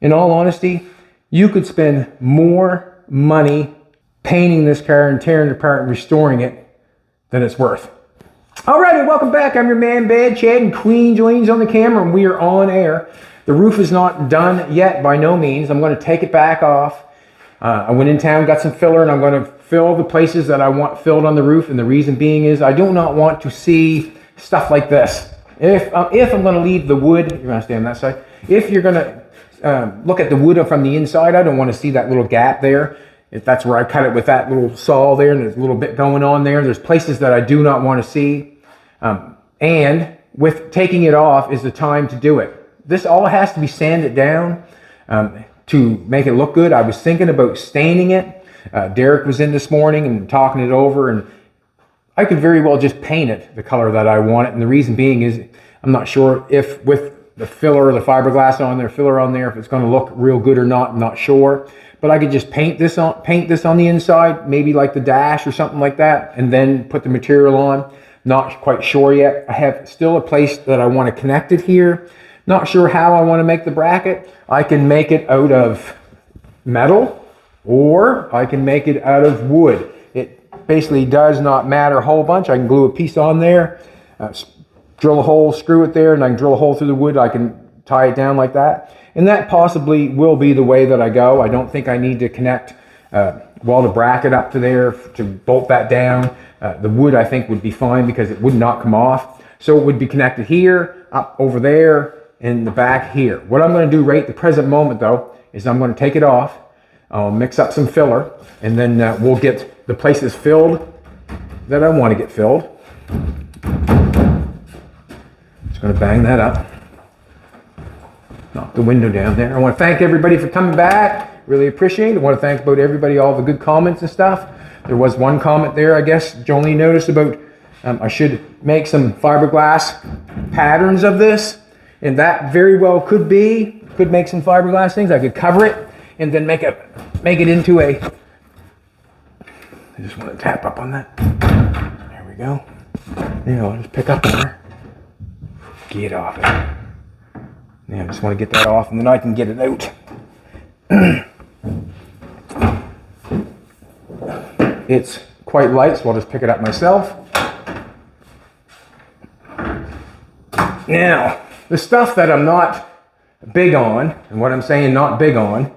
In all honesty, you could spend more money painting this car and tearing it apart and restoring it than it's worth. Alrighty, welcome back. I'm your man Bad Chad, and Queen Jolene's on the camera, and we are on air. The roof is not done yet by no means. I'm going to take it back off. I went in town, got some filler, and I'm going to fill the places that I want filled on the roof. And the reason being is I do not want to see stuff like this. If I'm going to leave the wood, you're going to stay on that side. If you're going to look at the wood from the inside, I don't want to see that little gap there. If that's where I cut it with that little saw there, and there's a little bit going on there. There's places that I do not want to see. And with taking it off is the time to do it. This all has to be sanded down to make it look good. I was thinking about staining it. Derek was in this morning and talking it over, and I could very well just paint it the color that I want it. And the reason being is I'm not sure if with the filler or the fiberglass on there, filler on there, if it's going to look real good or not. I'm not sure. But I could just paint this on the inside, maybe like the dash or something like that, and then put the material on. Not quite sure yet. I have still a place that I want to connect it here. Not sure how I want to make the bracket. I can make it out of metal, or I can make it out of wood. It basically does not matter a whole bunch. I can glue a piece on there, drill a hole, screw it there, and I can drill a hole through the wood. I can tie it down like that. And that possibly will be the way that I go. I don't think I need to connect weld a bracket up to there to bolt that down. The wood I think would be fine because it would not come off. So it would be connected here, up over there, in the back here. What I'm going to do right at the present moment though is I'm going to take it off. I'll mix up some filler, and then we'll get the places filled that I want to get filled. Just going to bang that up. Knock the window down there. I want to thank everybody for coming back. Really appreciate it. I want to thank about everybody, all the good comments and stuff. There was one comment there, I guess, Jolene noticed about I should make some fiberglass patterns of this. And that very well could make some fiberglass things. I could cover it and then make it into a, I just want to tap up on that. There we go. Now I'll just pick up there. Get off it. Now I just want to get that off, and then I can get it out. It's quite light, so I'll just pick it up myself. Now, the stuff that I'm not big on, and what I'm saying not big on,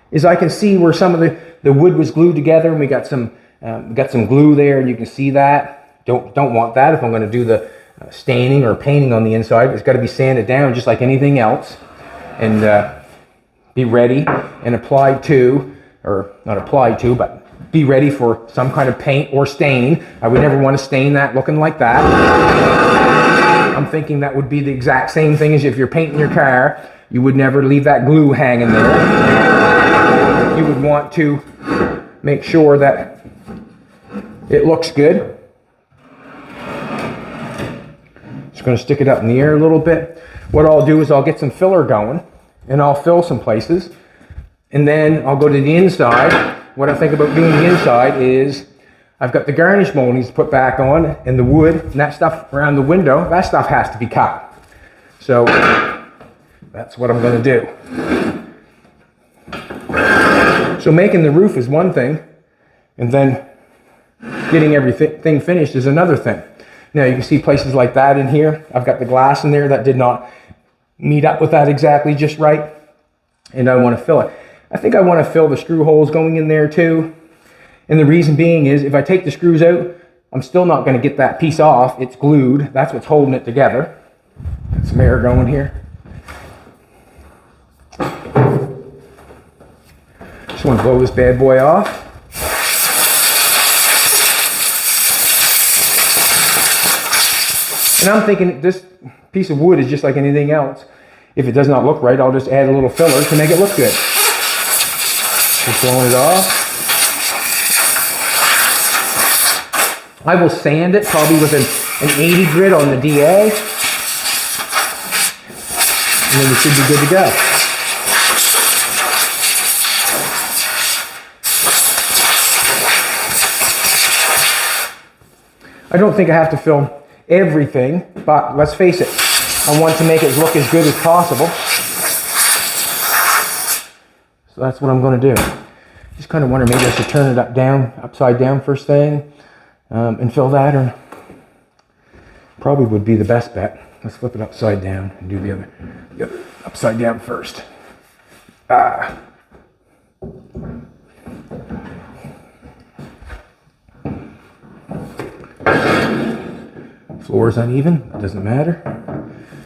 is I can see where some of the wood was glued together, and we got some glue there, and you can see that. Don't want that if I'm going to do the staining or painting on the inside. It's got to be sanded down just like anything else, and be ready and applied to, or not applied to, but be ready for some kind of paint or stain. I would never want to stain that looking like that. I'm thinking that would be the exact same thing as if you're painting your car. You would never leave that glue hanging there. You would want to make sure that it looks good. Just going to stick it up in the air a little bit. What I'll do is I'll get some filler going, and I'll fill some places, and then I'll go to the inside. What I think about doing the inside is I've got the garnish moldings to put back on, and the wood and that stuff around the window, that stuff has to be cut. So that's what I'm going to do. So making the roof is one thing, and then getting everything finished is another thing. Now you can see places like that in here. I've got the glass in there that did not meet up with that exactly just right, and I want to fill it. I think I want to fill the screw holes going in there too. And the reason being is if I take the screws out, I'm still not going to get that piece off. It's glued. That's what's holding it together. Got some air going here. Just want to blow this bad boy off. And I'm thinking this piece of wood is just like anything else. If it does not look right, I'll just add a little filler to make it look good. Just blowing it off. I will sand it probably with an 80 grit on the DA. And then we should be good to go. I don't think I have to film everything, but let's face it, I want to make it look as good as possible. So that's what I'm going to do. Just kind of wonder, maybe I should turn it upside down first thing, and fill that, or probably would be the best bet. Let's flip it upside down and do the other. Yep, upside down first. Floor is uneven, it doesn't matter.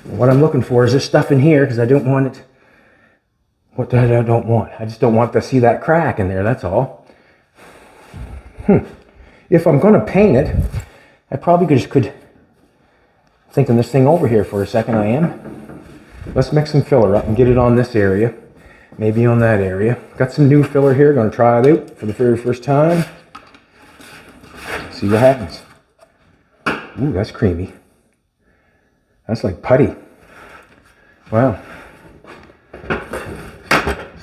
What I'm looking for is this stuff in here, because I don't want it. What I don't want. I just don't want to see that crack in there, that's all. If I'm going to paint it, I probably just could, thinking this thing over here for a second, I am. Let's mix some filler up and get it on this area, maybe on that area. Got some new filler here, going to try it out for the very first time. See what happens. Ooh, that's creamy. That's like putty. Wow.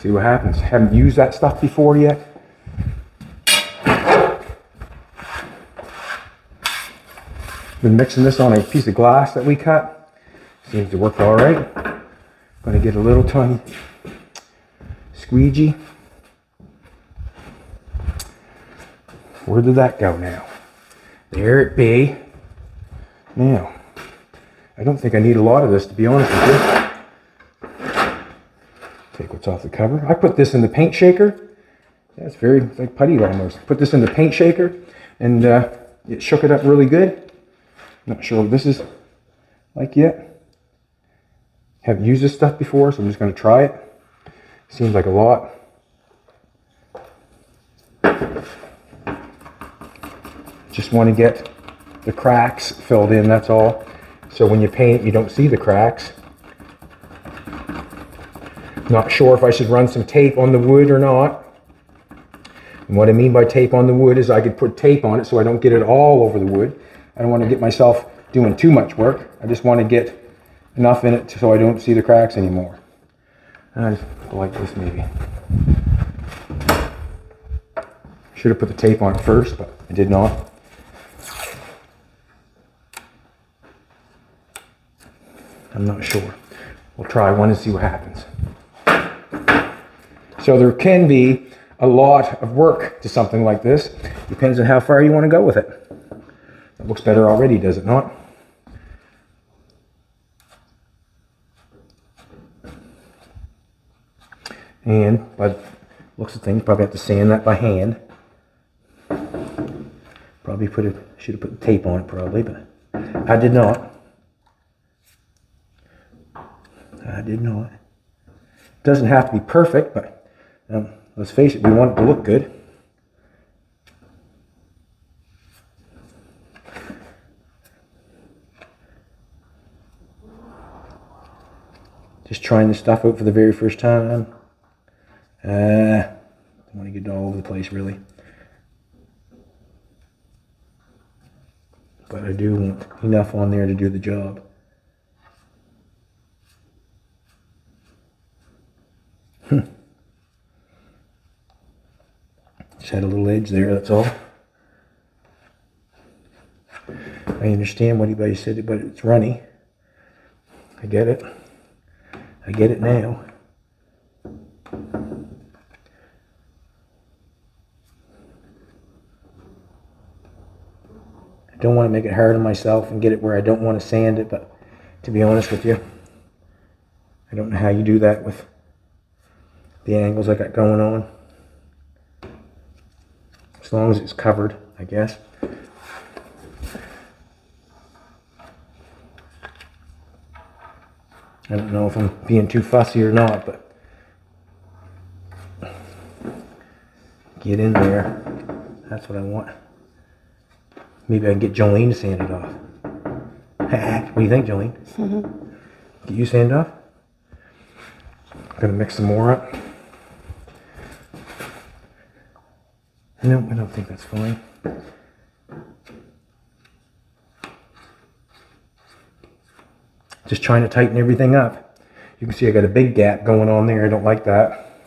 See what happens. Haven't used that stuff before yet. Been mixing this on a piece of glass that we cut. Seems to work all right. Going to get a little tiny squeegee. Where did that go now? There it be. Now, I don't think I need a lot of this, to be honest with you. Take what's off the cover. I put this in the paint shaker. Yeah, it's like putty almost. Put this in the paint shaker, and it shook it up really good. Not sure what this is like yet. Haven't used this stuff before, so I'm just going to try it. Seems like a lot. Just want to get the cracks filled in, that's all. So when you paint it, you don't see the cracks. Not sure if I should run some tape on the wood or not. And what I mean by tape on the wood is I could put tape on it so I don't get it all over the wood. I don't want to get myself doing too much work. I just want to get enough in it so I don't see the cracks anymore. And I just go like this maybe. Should have put the tape on it first, but I did not. I'm not sure. We'll try one and see what happens. So there can be a lot of work to something like this. Depends on how far you want to go with it. It looks better already, does it not? And by the looks of things, probably have to sand that by hand. Probably should have put the tape on it probably, but I did not. I did not. It doesn't have to be perfect, but let's face it, we want it to look good. Just trying this stuff out for the very first time. I want to get it all over the place, really. But I do want enough on there to do the job. Just had a little edge there, that's all. I understand what anybody said, but it's runny. I get it. I get it now. I don't want to make it hard on myself and get it where I don't want to sand it, but to be honest with you, I don't know how you do that with the angles I got going on. As long as it's covered, I guess. I don't know if I'm being too fussy or not, but get in there. That's what I want. Maybe I can get Jolene to sand it off. What do you think, Jolene? Mm-hmm. Get you sand off? I'm gonna mix some more up. No, I don't think that's fine. Just trying to tighten everything up. You can see I got a big gap going on there. I don't like that.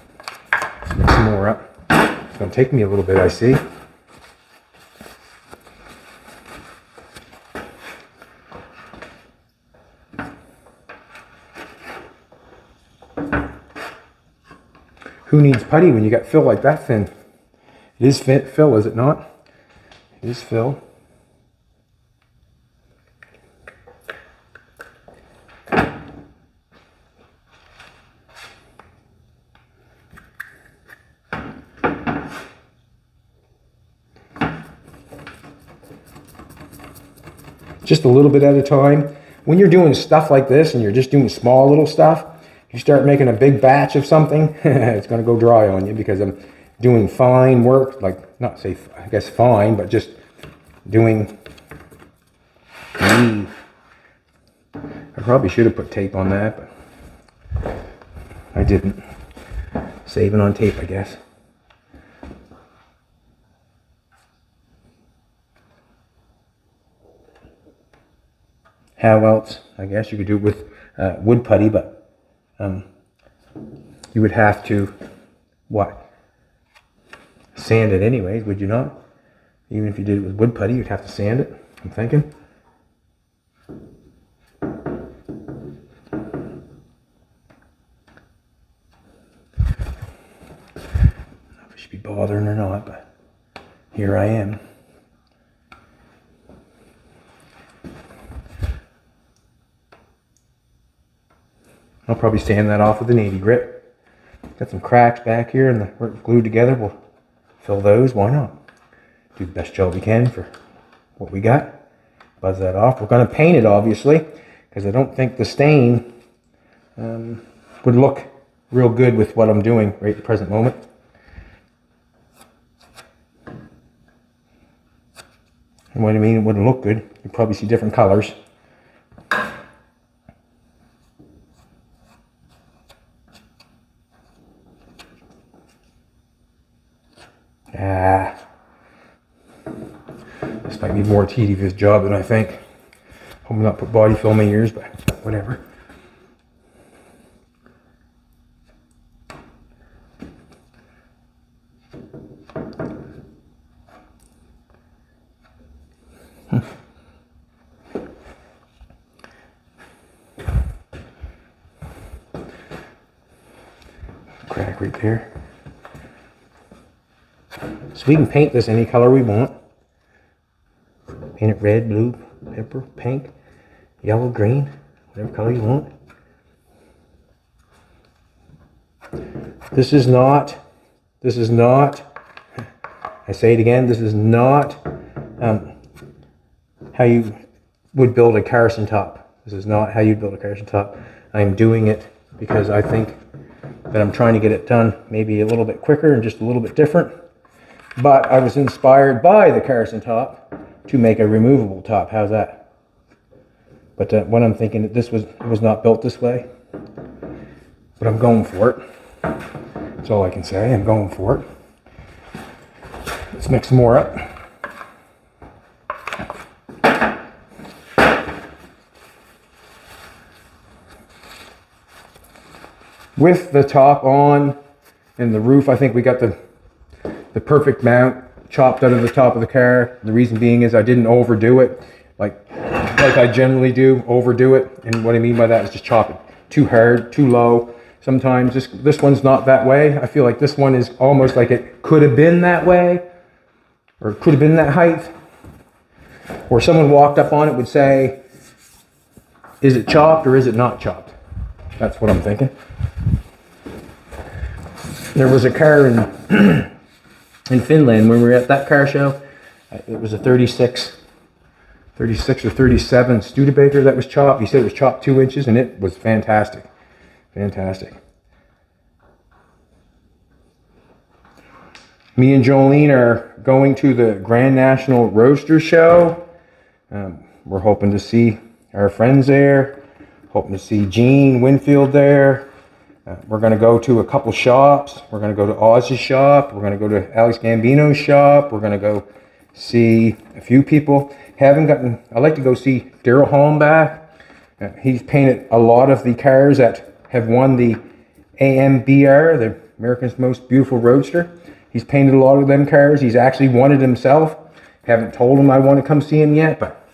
Let's mix some more up. It's going to take me a little bit, I see. Who needs putty when you got fill like that thin? It is fill, is it not? It is fill. Just a little bit at a time. When you're doing stuff like this and you're just doing small little stuff, you start making a big batch of something, it's going to go dry on you, because I'm doing fine work, like, not say, I guess fine, but just doing. I probably should have put tape on that, but I didn't. Saving on tape, I guess. How else? I guess you could do it with wood putty, but you would have to, what? Sand it anyways, would you not? Even if you did it with wood putty, you'd have to sand it, I'm thinking. I don't know if I should be bothering or not, but here I am. I'll probably sand that off with an 80 grit. Got some cracks back here and we're glued together. We'll fill those. Why not? Do the best job we can for what we got. Buzz that off. We're going to paint it, obviously, because I don't think the stain would look real good with what I'm doing right at the present moment. And what I mean, it wouldn't look good. You'd probably see different colors. This might be more tedious job than I think. Hope I'm not put body fill in my ears, but whatever. Crack right there. So we can paint this any color we want. Paint it red, blue, purple, pink, yellow, green, whatever color you want. This is not, I say it again, this is not how you would build a Carson top. This is not how you build a Carson top. I'm doing it because I think that I'm trying to get it done maybe a little bit quicker and just a little bit different. But I was inspired by the Carson top to make a removable top. How's that? But what I'm thinking, it was not built this way. But I'm going for it. That's all I can say. I'm going for it. Let's mix some more up. With the top on and the roof, I think we got the perfect mount chopped out of the top of the car. The reason being is I didn't overdo it like I generally do, overdo it. And what I mean by that is just chop it too hard, too low. Sometimes this one's not that way. I feel like this one is almost like it could have been that way, or could have been that height. Or someone walked up on it would say, is it chopped or is it not chopped? That's what I'm thinking. There was a car in Finland when we were at that car show. It was a 36 or 37 Studebaker that was chopped. He said it was chopped 2 inches and it was fantastic. Fantastic. Me and Jolene are going to the Grand National Roadster Show. We're hoping to see our friends there. Hoping to see Gene Winfield there. We're going to go to a couple shops. We're going to go to Oz's shop. We're going to go to Alex Gambino's shop. We're going to go see a few people. I'd like to go see Daryl Holmback. He's painted a lot of the cars that have won the AMBR, the America's Most Beautiful Roadster. He's painted a lot of them cars. He's actually won it himself. Haven't told him I want to come see him yet, but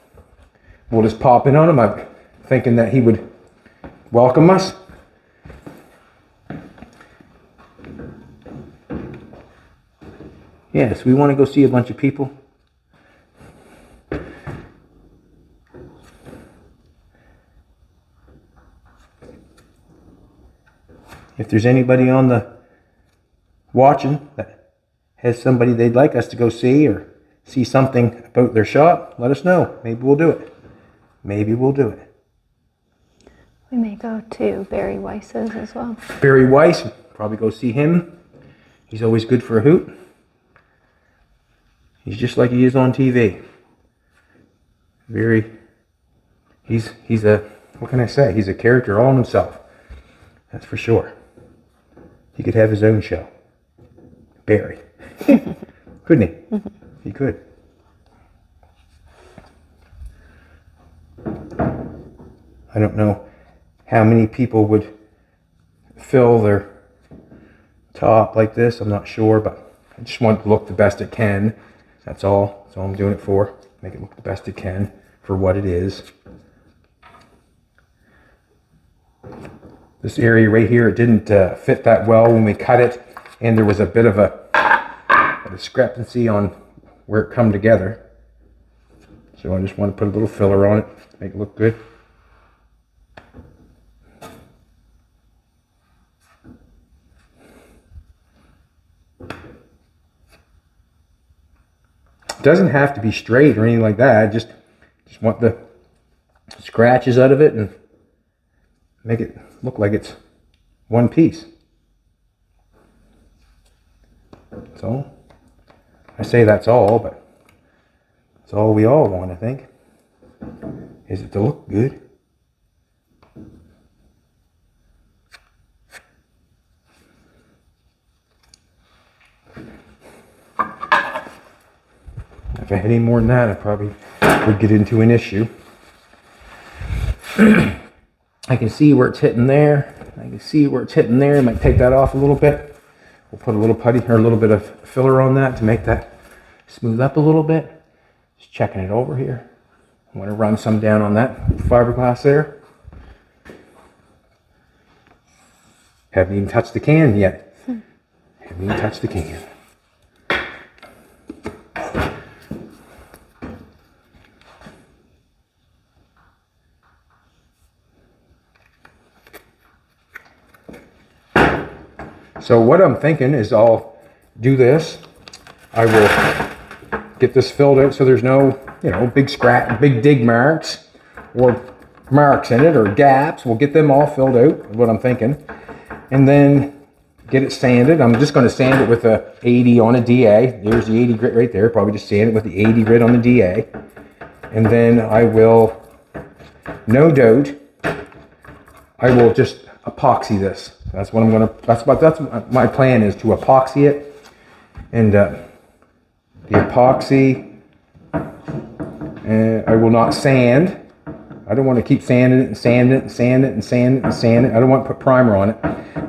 we'll just pop in on him. I'm thinking that he would welcome us. Yes, we want to go see a bunch of people. If there's anybody on the watching that has somebody they'd like us to go see or see something about their shop, let us know. Maybe we'll do it. Maybe we'll do it. We may go to Barry Weiss's as well. Barry Weiss, probably go see him. He's always good for a hoot. He's just like he is on TV. He's a, what can I say? He's a character all in himself. That's for sure. He could have his own show. Barry. Couldn't he? He could. I don't know how many people would fill their top like this. I'm not sure, but I just want it to look the best it can. That's all. That's all I'm doing it for. Make it look the best it can for what it is. This area right here, it didn't fit that well when we cut it, and there was a bit of a discrepancy on where it come together. So I just want to put a little filler on it, make it look good. It doesn't have to be straight or anything like that. I just want the scratches out of it and make it look like it's one piece. That's all. I say that's all, but it's all we all want, I think, is it to look good. If I had any more than that, I probably would get into an issue. I can see where it's hitting there. I can see where it's hitting there. I might take that off a little bit. We'll put a little putty or a little bit of filler on that to make that smooth up a little bit. Just checking it over here. I'm going to run some down on that fiberglass there. Haven't even touched the can yet. Haven't even touched the can. So what I'm thinking is I'll do this. I will get this filled out so there's no, big scratch, big dig marks or marks in it or gaps. We'll get them all filled out, is what I'm thinking. And then get it sanded. I'm just going to sand it with a 80 on a DA. There's the 80 grit right there. Probably just sand it with the 80 grit on the DA. And then I will, no doubt, I will just epoxy this. That's what I'm gonna. That's what my plan is, to epoxy it, and the epoxy. I will not sand. I don't want to keep sanding it and sanding it and sanding it and sanding it and sanding it. I don't want to put primer on it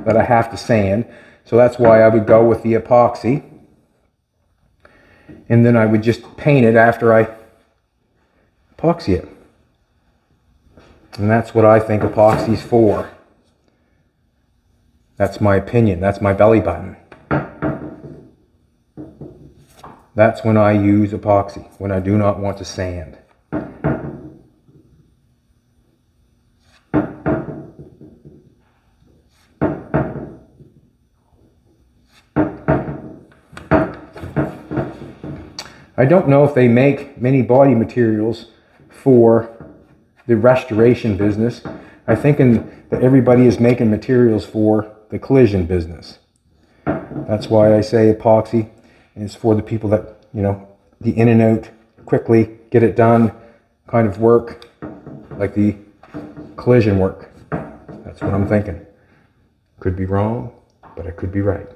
that I have to sand. So that's why I would go with the epoxy, and then I would just paint it after I epoxy it. And that's what I think epoxy's for. That's my opinion. That's my belly button. That's when I use epoxy, when I do not want to sand. I don't know if they make many body materials for the restoration business. I'm thinking that everybody is making materials for the collision business. That's why I say epoxy is for the people that, the in and out, quickly get it done kind of work, like the collision work. That's what I'm thinking. Could be wrong, but I could be right.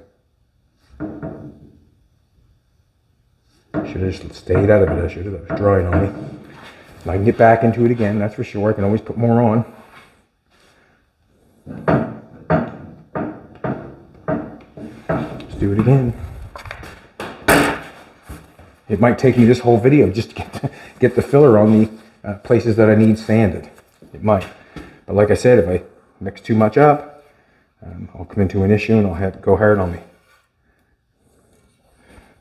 Should have just stayed out of it. I should have. That was drying on me. I can get back into it again, that's for sure. I can always put more on. Let's do it again. It might take me this whole video just to get the filler on the places that I need sanded. It might. But like I said, if I mix too much up, I'll come into an issue and I'll have to go hard on me.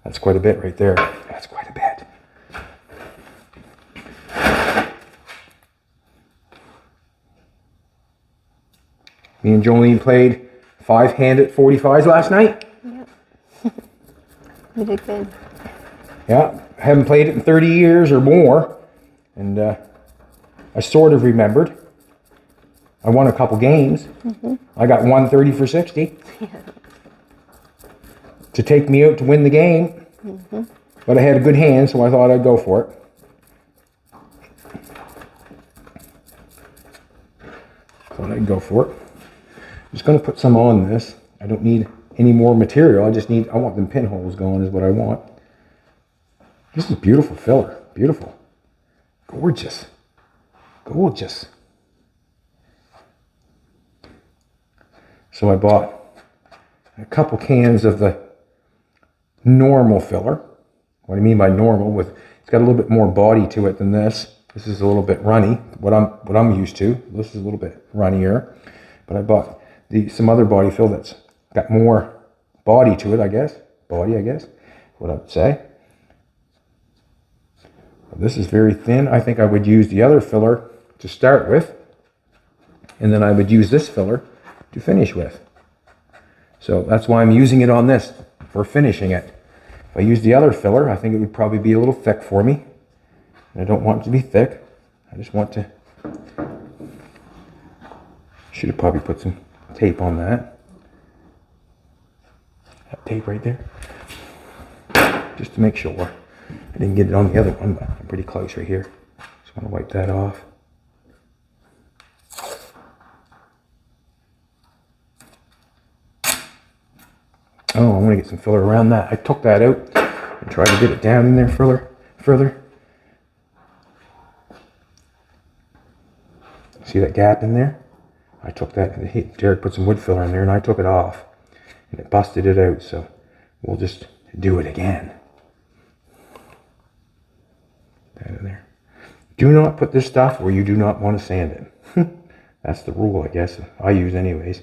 That's quite a bit right there. That's quite a bit. Me and Jolene played 5-handed 45s last night. Yep. We did good. Yeah, I haven't played it in 30 years or more. And I sort of remembered. I won a couple games. I got 130 for 60 to take me out to win the game. But I had a good hand, so I thought I'd go for it. Thought I'd go for it. I'm just going to put some on this. I don't need any more material. I want them pinholes going is what I want. This is beautiful filler. Beautiful. Gorgeous. Gorgeous. So I bought a couple cans of the normal filler. What I mean by normal, it's got a little bit more body to it than this. This is a little bit runny, what I'm used to. This is a little bit runnier. But I bought some other body fill that's got more body to it, I guess. Body, I guess, what I would say. This is very thin. I think I would use the other filler to start with, and then I would use this filler to finish with. So that's why I'm using it on this, for finishing it. If I use the other filler, I think it would probably be a little thick for me. And I don't want it to be thick. I just want to... Should have probably put some tape on that. That tape right there. Just to make sure. I didn't get it on the other one, but I'm pretty close right here. Just want to wipe that off. Oh, I want to get some filler around that. I took that out and tried to get it down in there further. See that gap in there? I took that, Derek put some wood filler in there and I took it off and it busted it out, so we'll just do it again. That in there. Do not put this stuff where you do not want to sand it. That's the rule, I guess, I use anyways.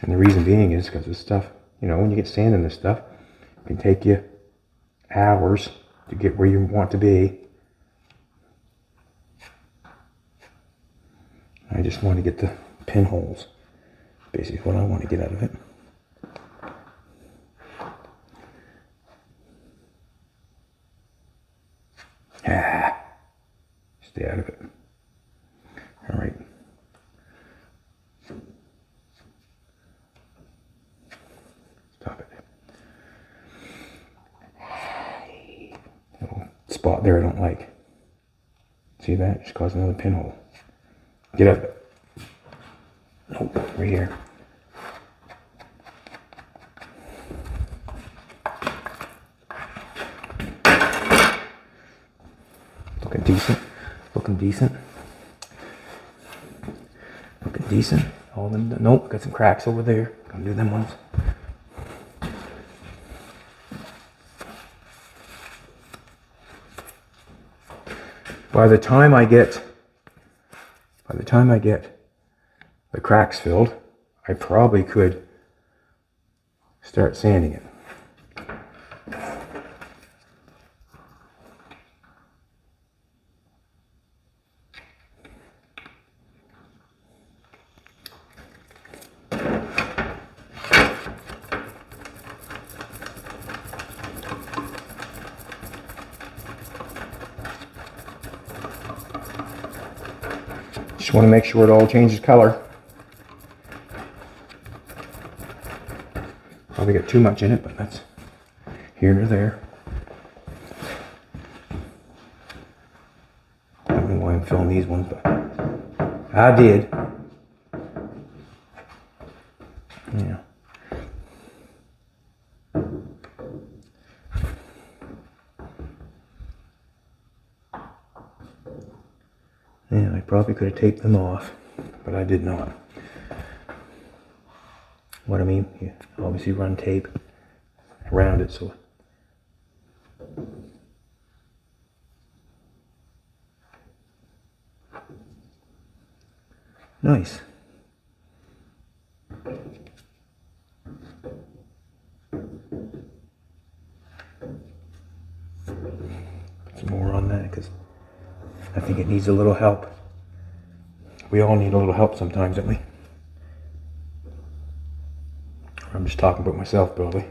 And the reason being is because this stuff, you know, when you get sand in this stuff, it can take you hours to get where you want to be. I just want to get the pinholes. Basically what I want to get out of it. Stay out of it. All right. Stop it. Little spot there I don't like. See that? Just caused another pinhole. Get out of it. Nope, right here. Looking decent. Looking decent. Looking decent. All them. Nope, got some cracks over there. Gonna do them ones. By the time I get the cracks filled, I probably could start sanding it. Just want to make sure it all changes color. Probably got too much in it, but that's here nor there. I don't know why I'm filling these ones, but I did. Yeah. Yeah, I probably could have taped them off, but I did not. What I mean, you obviously run tape around it, so nice. some more on that because I think it needs a little help. We all need a little help sometimes, don't we? I'm just talking about myself, probably.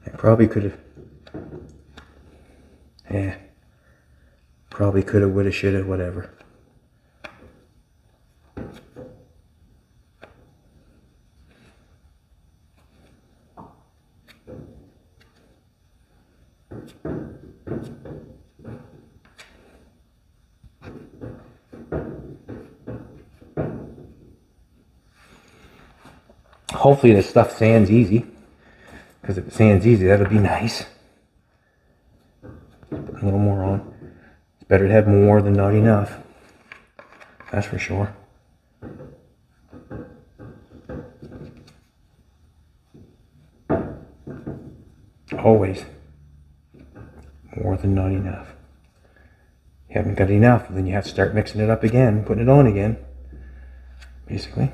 I probably could have. Yeah. Probably could have, would have, should have, whatever. Hopefully this stuff sands easy, because if it sands easy, that'll be nice. Put a little more on. It's better to have more than not enough. That's for sure. Always more than not enough. You haven't got enough, then you have to start mixing it up again, putting it on again, basically.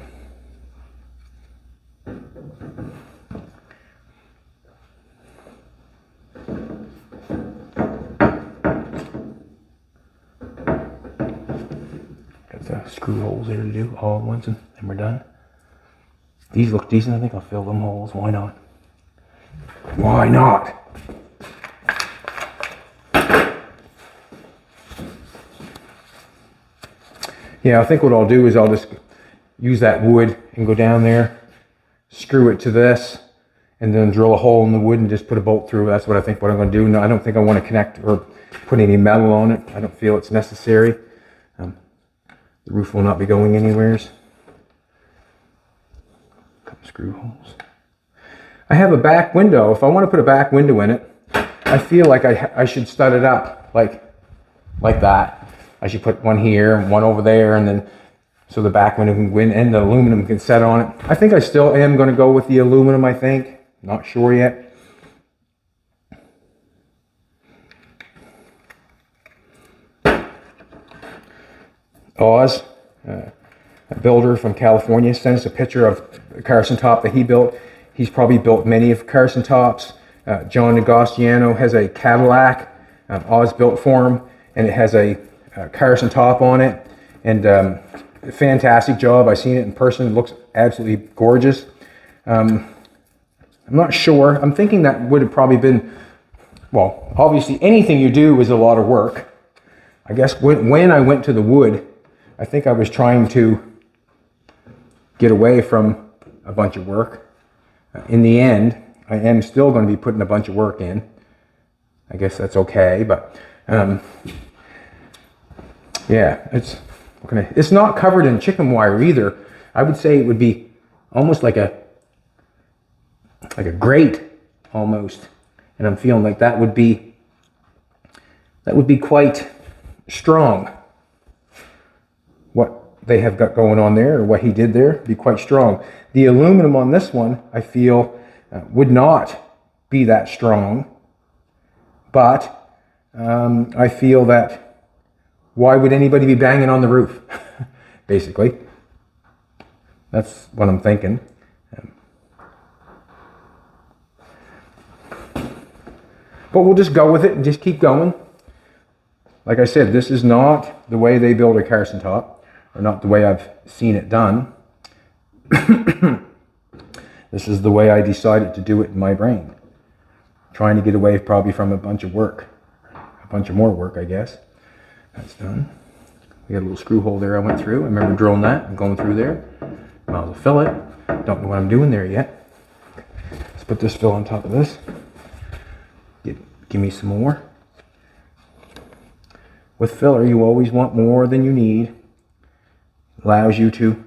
Got the screw holes there to do all at once, and then we're done. These look decent. I think I'll fill them holes. Why not? Why not? Yeah, I think what I'll do is I'll just use that wood and go down there, screw it to this, and then drill a hole in the wood and just put a bolt through. That's what I think what I'm going to do. No, I don't think I want to connect or put any metal on it. I don't feel it's necessary. The roof will not be going anywheres. Couple screw holes. I have a back window. If I want to put a back window in it, I feel like I should stud it up like that. I should put one here and one over there, and then so the back window can go in and the aluminum can set on it. I think I still am going to go with the aluminum, I think. Not sure yet. Oz, a builder from California, sent us a picture of a Carson top that he built. He's probably built many of Carson tops. John Negostiano has a Cadillac Oz built for him, and it has a Carson top on it, and fantastic job. I've seen it in person. It looks absolutely gorgeous. I'm not sure. I'm thinking that would have probably been, well, obviously anything you do is a lot of work. I guess when I went to the wood, I think I was trying to get away from a bunch of work. In the end, I am still going to be putting a bunch of work in. I guess that's okay, but yeah, it's not covered in chicken wire either. I would say it would be almost like a grate almost, and I'm feeling like that would be quite strong. What they have got going on there, or what he did there, be quite strong. The aluminum on this one, I feel, would not be that strong, but I feel that why would anybody be banging on the roof? Basically, that's what I'm thinking. But we'll just go with it and just keep going. Like I said, this is not the way they build a Carson top, or not the way I've seen it done. This is the way I decided to do it in my brain. Trying to get away probably from a bunch of work. A bunch of more work, I guess. That's done. We got a little screw hole there I went through. I remember drilling that and going through there. Might as well fill it. Don't know what I'm doing there yet. Let's put this fill on top of this. Give me some more. With filler, you always want more than you need. Allows you to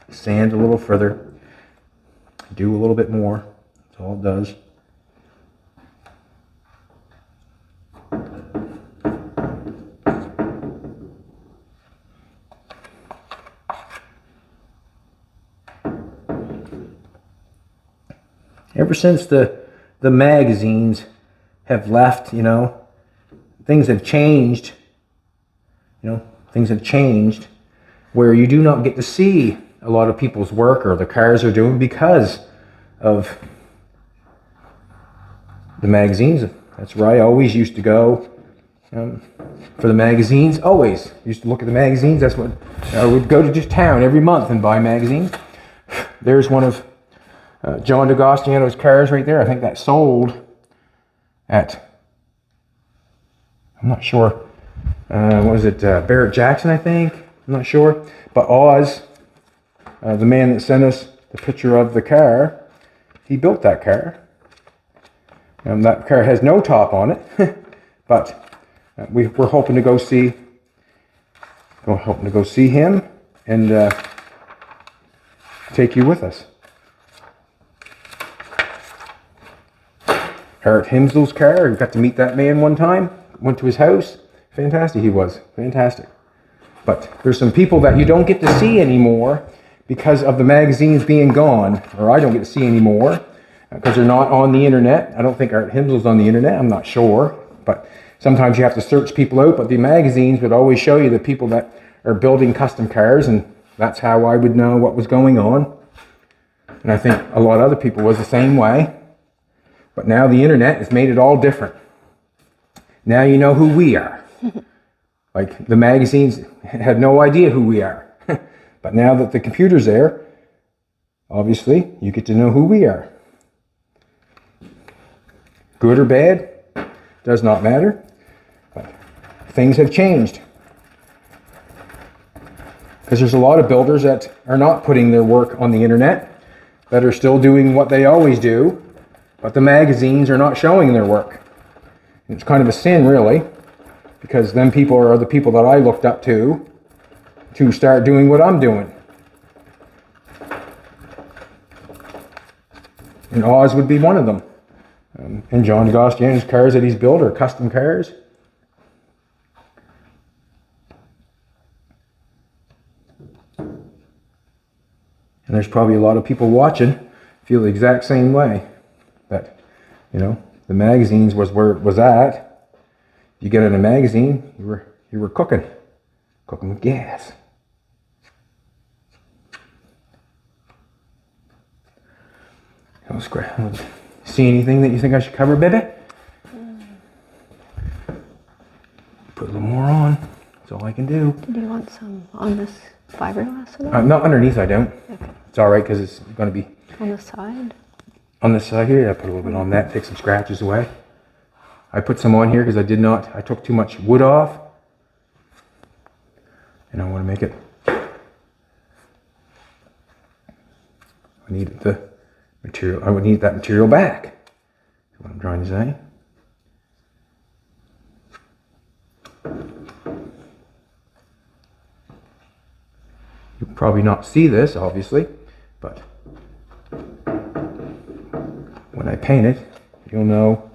sand a little further. Do a little bit more. That's all it does. Ever since the magazines have left, you know. Things have changed, you know, things have changed where you do not get to see a lot of people's work or the cars are doing because of the magazines. That's where I always used to go for the magazines. Always used to look at the magazines. That's what I would go to just town every month and buy magazines. There's one of John DeGostiano's cars right there. I think that sold at, I'm not sure, what was it, Barrett Jackson, I think? I'm not sure. But Oz, the man that sent us the picture of the car, he built that car. That car has no top on it, but we're hoping to go see him and take you with us. Art Himsel's car, we got to meet that man one time, went to his house. Fantastic he was, fantastic. But there's some people that you don't get to see anymore because of the magazines being gone, or I don't get to see anymore because they're not on the internet. I don't think Art Himsel's on the internet, I'm not sure. But sometimes you have to search people out, but the magazines would always show you the people that are building custom cars, and that's how I would know what was going on. And I think a lot of other people was the same way. But now the internet has made it all different. Now you know who we are. Like the magazines had no idea who we are. But now that the computer's there, obviously you get to know who we are. Good or bad, does not matter. But things have changed. Because there's a lot of builders that are not putting their work on the internet, that are still doing what they always do, but the magazines are not showing their work. And it's kind of a sin, really, because them people are the people that I looked up to start doing what I'm doing. And Oz would be one of them. And John DeGostiano's cars that he's built are custom cars. And there's probably a lot of people watching feel the exact same way. That, you know, the magazines was where it was at. You get in a magazine, you were cooking with gas. See anything that you think I should cover, baby? Put a little more on. That's all I can do. Do you want some on this fiberglass at all? Not underneath, I don't. Okay. It's all right because it's going to be On the side? on this side here. I put a little bit on that, take some scratches away. I put some on here because I took too much wood off. And I want to make it, I need the material, I would need that material back. That's what I'm trying to say. You'll probably not see this, obviously, but when I paint it, you'll know,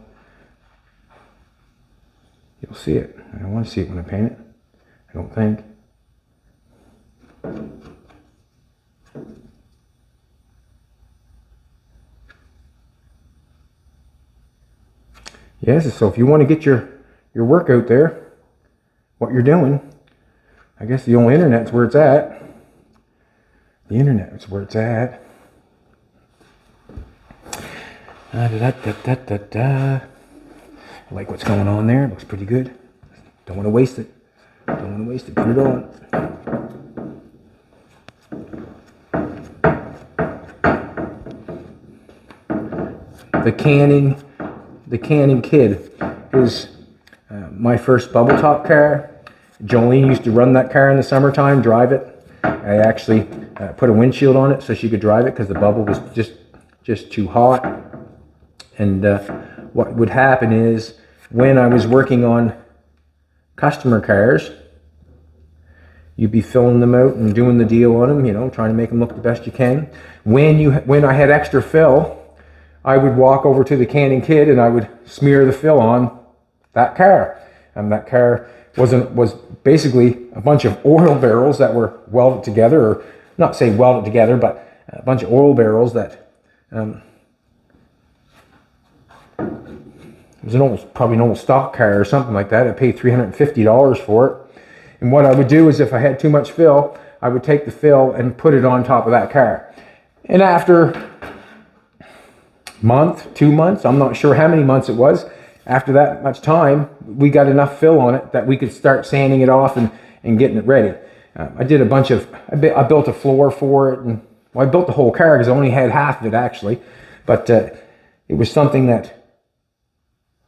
you'll see it. I don't want to see it when I paint it, I don't think. Yes, so if you want to get your work out there, what you're doing, I guess the old internet's where it's at. The internet is where it's at. I like what's going on there. It looks pretty good. Don't want to waste it. Don't want to waste it. Put it on. The Canning Kid is my first bubble top car. Jolene used to run that car in the summertime, drive it. I actually put a windshield on it so she could drive it because the bubble was just too hot. And what would happen is when I was working on customer cars, you'd be filling them out and doing the deal on them, you know, trying to make them look the best you can. When I had extra fill, I would walk over to the Canning Kid and I would smear the fill on that car. And that car was basically a bunch of oil barrels that were welded together, or not say welded together, but a bunch of oil barrels that was probably an old stock car or something like that. I paid $350 for it. And what I would do is if I had too much fill, I would take the fill and put it on top of that car. And after a month, 2 months, I'm not sure how many months it was, after that much time, we got enough fill on it that we could start sanding it off and getting it ready. I did a bunch of, I built a floor for it, and well, I built the whole car because I only had half of it actually, but it was something that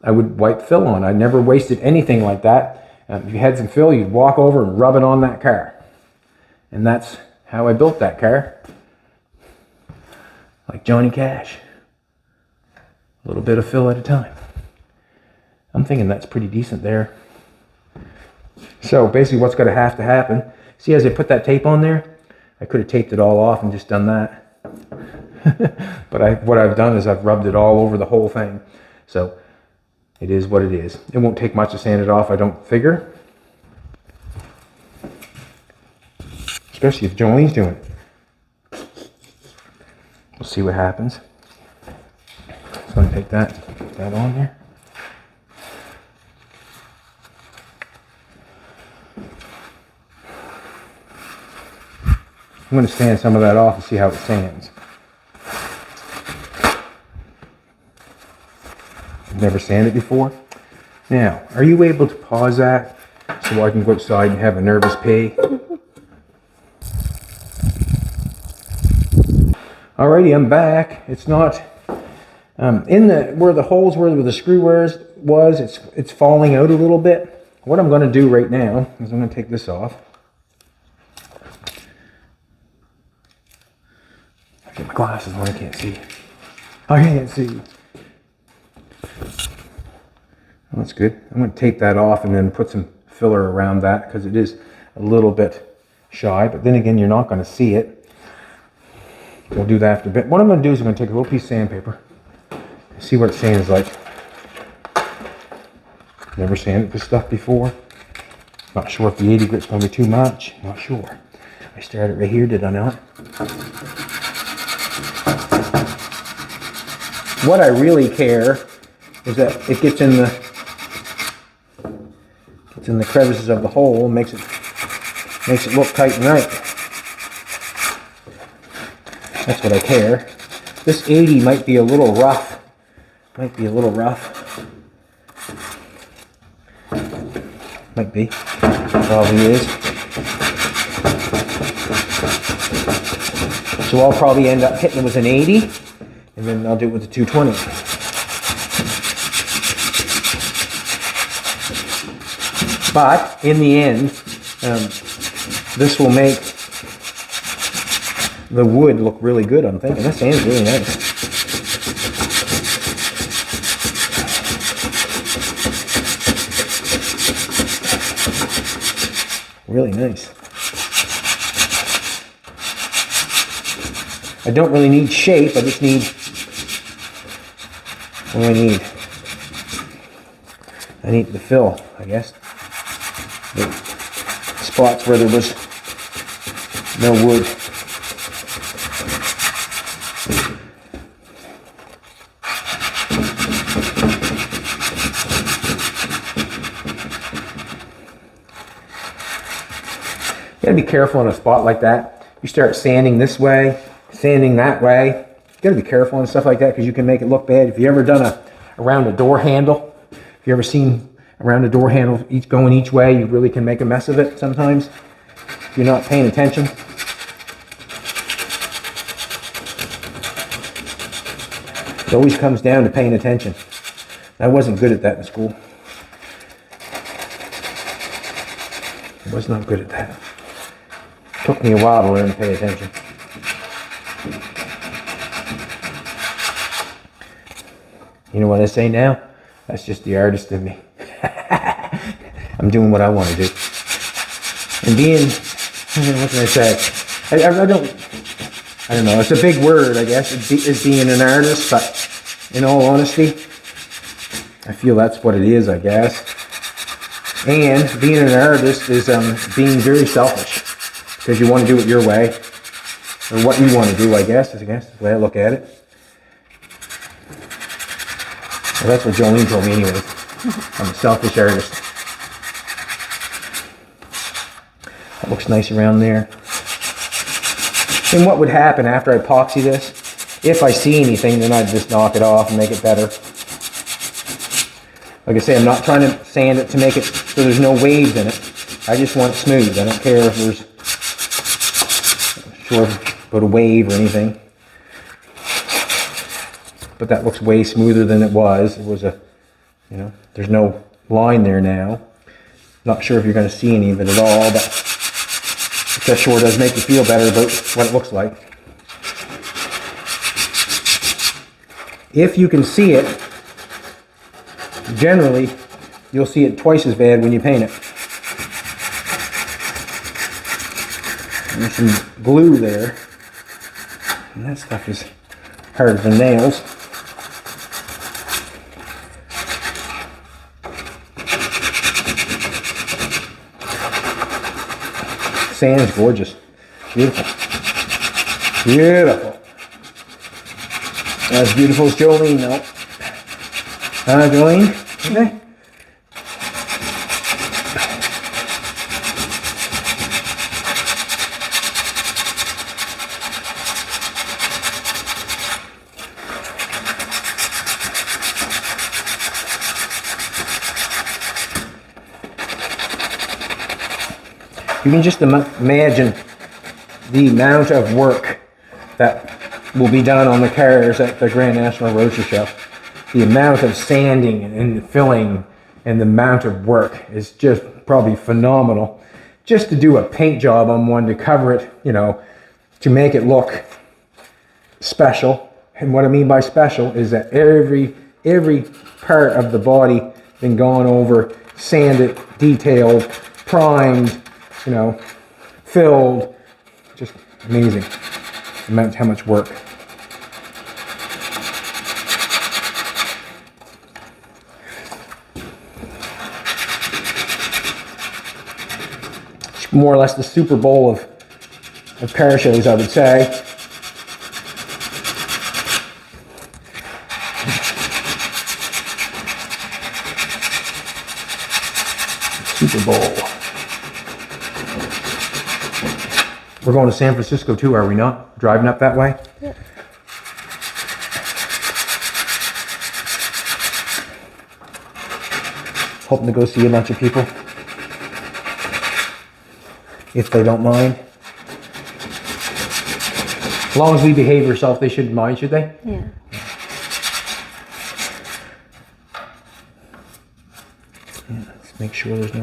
I would wipe fill on. I never wasted anything like that. If you had some fill, you'd walk over and rub it on that car. And that's how I built that car. Like Johnny Cash. A little bit of fill at a time. I'm thinking that's pretty decent there. So basically what's going to have to happen, see as I put that tape on there, I could have taped it all off and just done that. But what I've done is I've rubbed it all over the whole thing. So it is what it is. It won't take much to sand it off, I don't figure. Especially if Jolene's doing it. We'll see what happens. I'm going to take that on there. I'm going to sand some of that off and see how it sands. I've never sanded before. Now, are you able to pause that so I can go outside and have a nervous pee? Alrighty, I'm back. It's not where the holes where the screw was. It's falling out a little bit. What I'm going to do right now is I'm going to take this off. Get my glasses on, I can't see. I can't see. Well, that's good. I'm going to tape that off and then put some filler around that because it is a little bit shy. But then again, you're not going to see it. We'll do that after a bit. What I'm going to do is I'm going to take a little piece of sandpaper, see what it sands like. Never sanded this stuff before. Not sure if the 80 grit's going to be too much. Not sure. I started right here, did I not? What I really care is that it gets in the crevices of the hole and makes it look tight and right. That's what I care. This 80 might be a little rough. Might be. Probably is. So I'll probably end up hitting it with an 80, and then I'll do it with the 220. But in the end, this will make the wood look really good, I'm thinking. That sand's really nice. Really nice. I don't really need shape, I just need what do I need? I need the fill, I guess. The spots where there was no wood. You gotta be careful in a spot like that. You start sanding this way, sanding that way. You gotta be careful and stuff like that because you can make it look bad. If you ever done around a door handle, if you ever seen around a door handle going each way, you really can make a mess of it sometimes if you're not paying attention. It always comes down to paying attention. I wasn't good at that in school. I was not good at that. Took me a while to learn to pay attention. You know what I say now? That's just the artist in me. I'm doing what I want to do. And being, what can I say? I don't know, it's a big word, I guess, is being an artist, but in all honesty, I feel that's what it is, I guess. And being an artist is being very selfish. Because you want to do it your way, or what you want to do, I guess is the way I look at it. Well, that's what Jolene told me anyways. I'm a selfish artist. That looks nice around there. And what would happen after I epoxy this? If I see anything, then I'd just knock it off and make it better. Like I say, I'm not trying to sand it to make it so there's no waves in it. I just want it smooth. I don't care if there's about a wave or anything. But that looks way smoother than it was. It was a, there's no line there now. Not sure if you're going to see any of it at all, but that sure does make you feel better about what it looks like. If you can see it, generally, you'll see it twice as bad when you paint it. There's some glue there, and that stuff is harder than nails. Sand's gorgeous. Beautiful. Beautiful. Not as beautiful as Jolene, though. Jolene? Okay. You can just imagine the amount of work that will be done on the cars at the Grand National Roadshow Show. The amount of sanding and filling and the amount of work is just probably phenomenal. Just to do a paint job on one to cover it, to make it look special. And what I mean by special is that every part of the body been gone over, sanded, detailed, primed, filled. Just amazing amount, how much work. It's more or less the Super Bowl of car shows, I would say. Super Bowl. We're going to San Francisco too, are we not? Driving up that way? Yep. Hoping to go see a bunch of people. If they don't mind. As long as we behave ourselves, they shouldn't mind, should they? Yeah. Let's make sure there's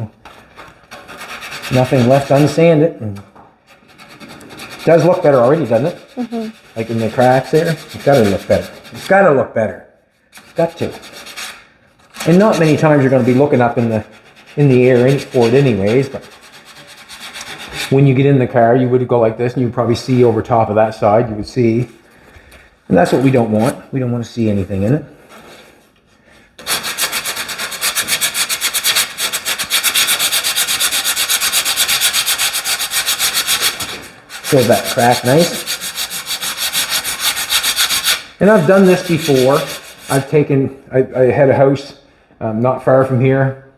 nothing left unsanded. And it does look better already, doesn't it? Mm-hmm. Like in the cracks there. It's got to look better. It's got to look better. It's got to. And not many times you're going to be looking up in the air for it anyways, but when you get in the car, you would go like this, and you would probably see over top of that side, you would see. And that's what we don't want. We don't want to see anything in it. Filled that crack nice. And I've done this before. I had a house not far from here.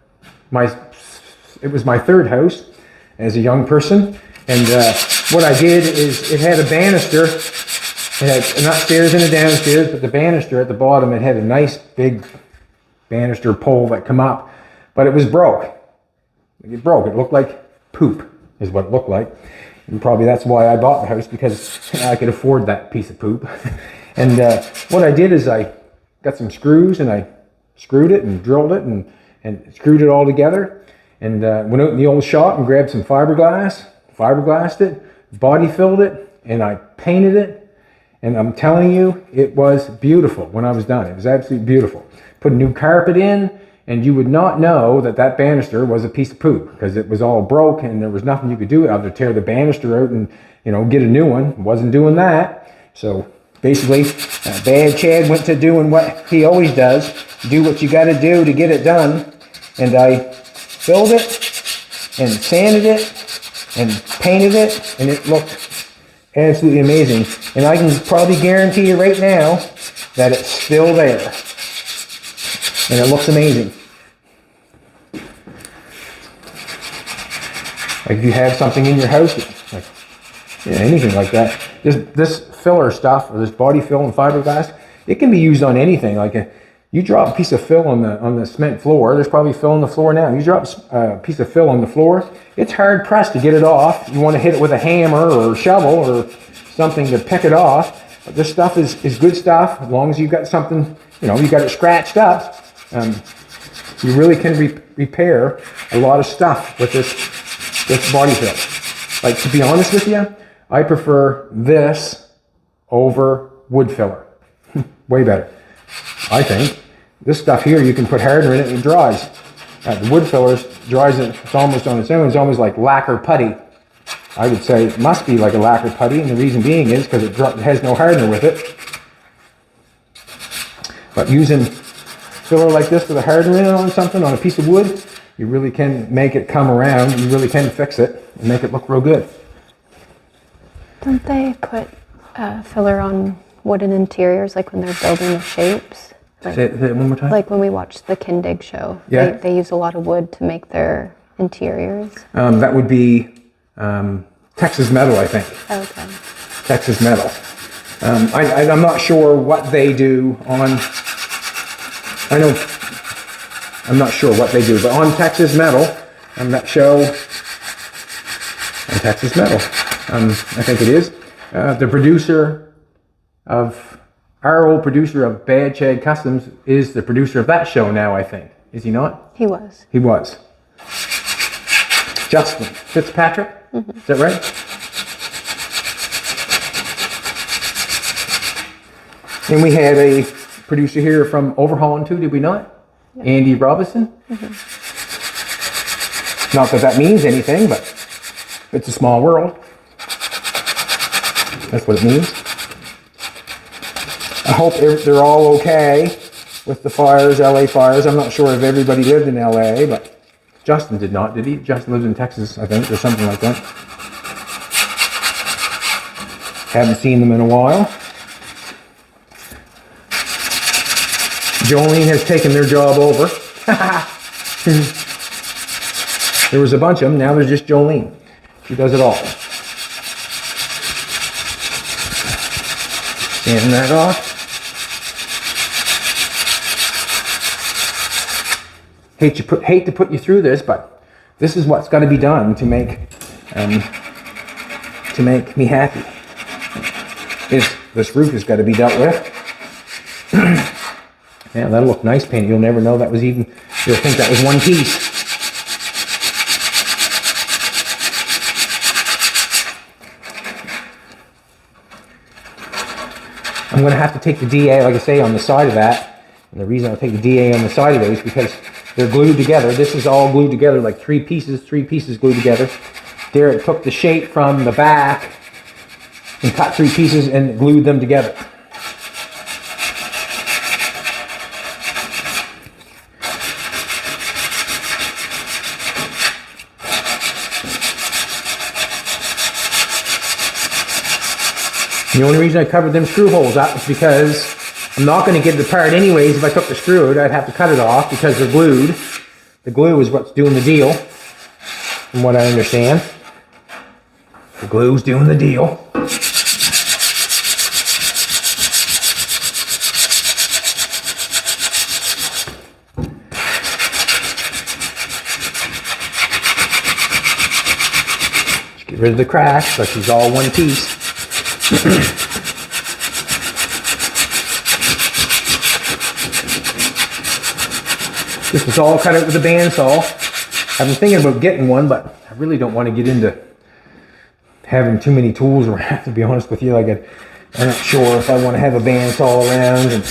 It was my third house as a young person. And what I did is it had a banister. It had an upstairs and a downstairs, but the banister at the bottom, it had a nice big banister pole that come up, but it was broke. It broke. It looked like poop is what it looked like. And probably that's why I bought the house, because I could afford that piece of poop. And what I did is I got some screws and I screwed it and drilled it and screwed it all together, and went out in the old shop and grabbed some fiberglassed it, body filled it, and I painted it. And I'm telling you, it was beautiful when I was done. It was absolutely beautiful. Put a new carpet in, and you would not know that banister was a piece of poop, because it was all broke and there was nothing you could do other than tear the banister out and get a new one. Wasn't doing that. So basically, Bad Chad went to doing what he always does. Do what you got to do to get it done. And I filled it and sanded it and painted it, and it looked absolutely amazing. And I can probably guarantee you right now that it's still there. and it looks amazing. Like if you have something in your house, like anything like that, this filler stuff, or this body fill and fiberglass, it can be used on anything. Like you drop a piece of fill on the cement floor, there's probably fill on the floor now. You drop a piece of fill on the floor, it's hard pressed to get it off. You want to hit it with a hammer or a shovel or something to pick it off. But this stuff is good stuff, as long as you've got something, you got it scratched up. You really can repair a lot of stuff with this body fill. Like, to be honest with you, I prefer this over wood filler. Way better. I think. This stuff here, you can put hardener in it and it dries. The wood fillers dries it, it's almost on its own. It's almost like lacquer putty. I would say it must be like a lacquer putty, and the reason being is because it has no hardener with it. But using filler like this with a hardener in it on something, on a piece of wood, you really can make it come around. You really can fix it and make it look real good. Don't they put filler on wooden interiors, like when they're building the shapes? Like, say it one more time? Like when we watched the Kindig show. Yeah. They use a lot of wood to make their interiors. That would be Texas metal, I think. Okay. Texas metal. I'm not sure what they do on... I'm not sure what they do, but on Texas metal, that show... On Texas metal, I think it is. The producer of... Our old producer of Bad Shag Customs is the producer of that show now, I think. Is he not? He was. He was. Justin Fitzpatrick? Mm-hmm. Is that right? And we had a producer here from Overhauling too, did we not? Yeah. Andy Robinson? Mm-hmm. Not that that means anything, but it's a small world. That's what it means. I hope they're all okay with the fires, LA fires. I'm not sure if everybody lived in LA, but Justin did not, did he? Justin lives in Texas, I think, or something like that. Haven't seen them in a while. Jolene has taken their job over. There was a bunch of them, now there's just Jolene. She does it all. Sanding that off. Hate to put you through this, but this is what's got to be done to make me happy. This roof has got to be dealt with. Yeah, that'll look nice painted. You'll never know that was even. You'll think that was one piece. I'm going to have to take the DA, like I say, on the side of that. And the reason I'll take the DA on the side of it is because they're glued together. This is all glued together, like three pieces glued together. Derek took the shape from the back and cut three pieces and glued them together. The only reason I covered them screw holes up is because I'm not going to get it apart anyways. If I took the screw out, I'd have to cut it off because they're glued. The glue is what's doing the deal, from what I understand. The glue's doing the deal. Just get rid of the cracks, like she's all one piece. This is all cut out with a bandsaw. I've been thinking about getting one, but I really don't want to get into having too many tools around, to be honest with you. Like I'm not sure if I want to have a bandsaw around and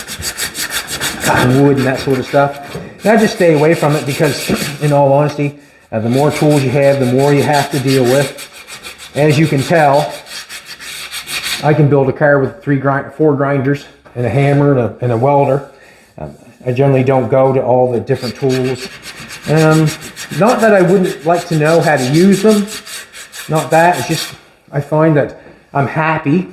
cutting wood and that sort of stuff. And I just stay away from it because, in all honesty, the more tools you have, the more you have to deal with. As you can tell, I can build a car with 4 grinders and a hammer and a welder. I generally don't go to all the different tools. Not that I wouldn't like to know how to use them. Not that. It's just I find that I'm happy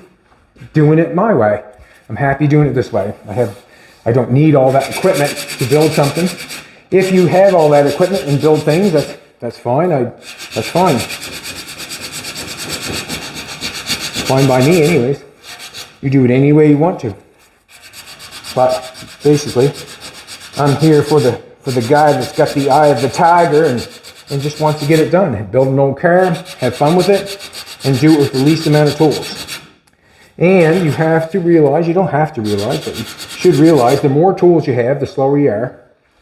doing it my way. I'm happy doing it this way. I have I don't need all that equipment to build something. If you have all that equipment and build things, that's fine. That's fine. Fine by me anyways. You do it any way you want to. But basically, I'm here for the guy that's got the eye of the tiger and just wants to get it done. Build an old car, have fun with it, and do it with the least amount of tools. And you have to realize, you don't have to realize, but you should realize the more tools you have, the slower you are.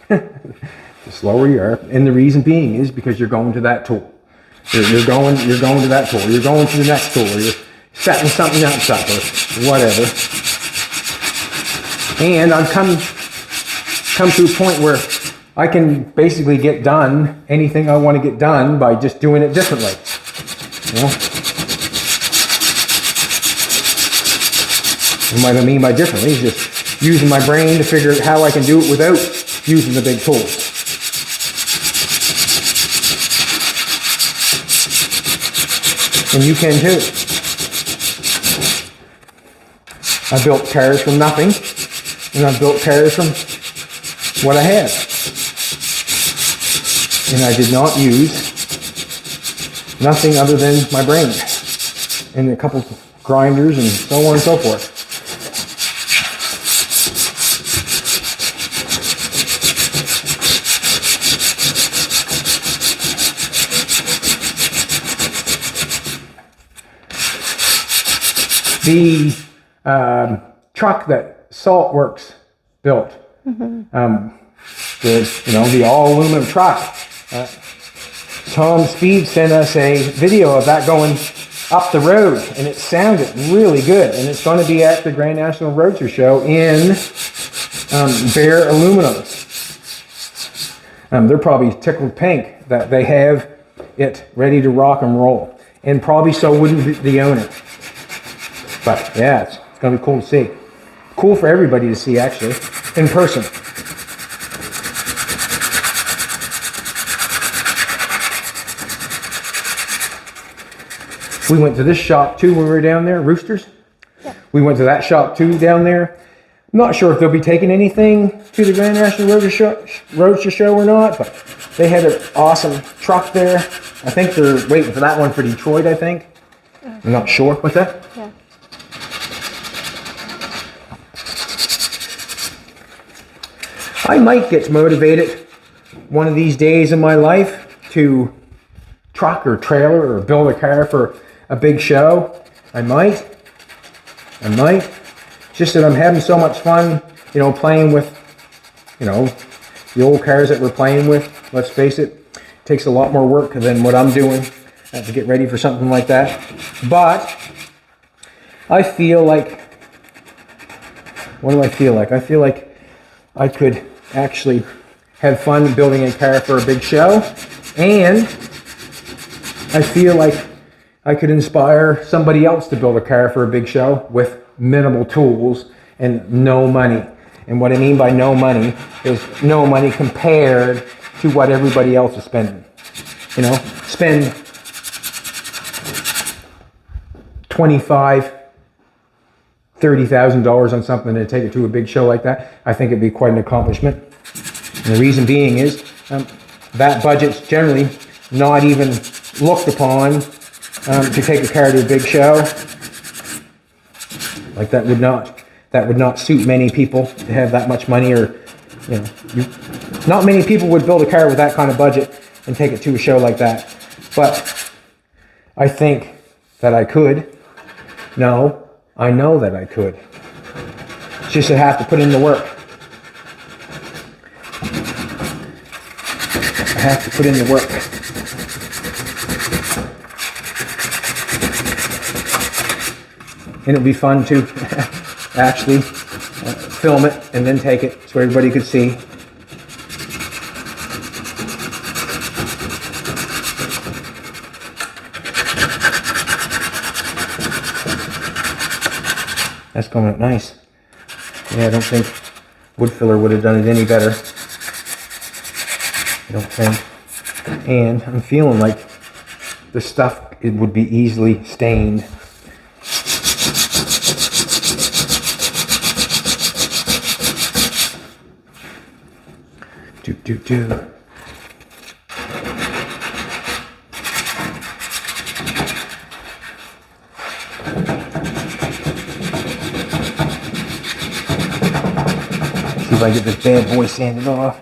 The slower you are. And the reason being is because you're going to that tool. You're going to that tool. You're going to the next tool. You're setting something else up or whatever. And I've come to a point where I can basically get done anything I want to get done by just doing it differently. You know? And what I mean by differently is just using my brain to figure out how I can do it without using the big tools. And you can too. I built cars from nothing, and I built cars from what I had. And I did not use nothing other than my brain and a couple grinders and so on and so forth. The truck that Saltworks built, the all aluminum truck. Tom Speed sent us a video of that going up the road, and it sounded really good. And it's going to be at the Grand National Roadster Show in bare aluminum. They're probably tickled pink that they have it ready to rock and roll, and probably so wouldn't the owner. But yeah, it's going to be cool to see. Cool for everybody to see, actually, in person. We went to this shop too when we were down there, Roosters. Yeah. We went to that shop too down there. I'm not sure if they'll be taking anything to the Grand National Roadster Show or not, but they had an awesome truck there. I think they're waiting for that one for Detroit, I think. Okay. I'm not sure. What's that? Yeah. I might get motivated one of these days in my life to truck or trailer or build a car for a big show. I might. Just that I'm having so much fun, playing with, the old cars that we're playing with. Let's face it, takes a lot more work than what I'm doing to get ready for something like that. But I feel like, what do I feel like? I feel like I could actually have fun building a car for a big show, and I feel like I could inspire somebody else to build a car for a big show with minimal tools and no money. And what I mean by no money is no money compared to what everybody else is spending. Spend $25,000, $30,000 on something and take it to a big show like that. I think it'd be quite an accomplishment. And the reason being is that budget's generally not even looked upon to take a car to a big show. Like that would not suit many people to have that much money, or not many people would build a car with that kind of budget and take it to a show like that. But I think that I could. No, I know that I could. It's just I have to put in the work. I have to put in the work. And it'd be fun to actually film it and then take it so everybody could see. That's coming up nice. Yeah, I don't think wood filler would have done it any better. I don't think. And I'm feeling like the stuff, it would be easily stained. do. See if I can get this bad boy sanded off.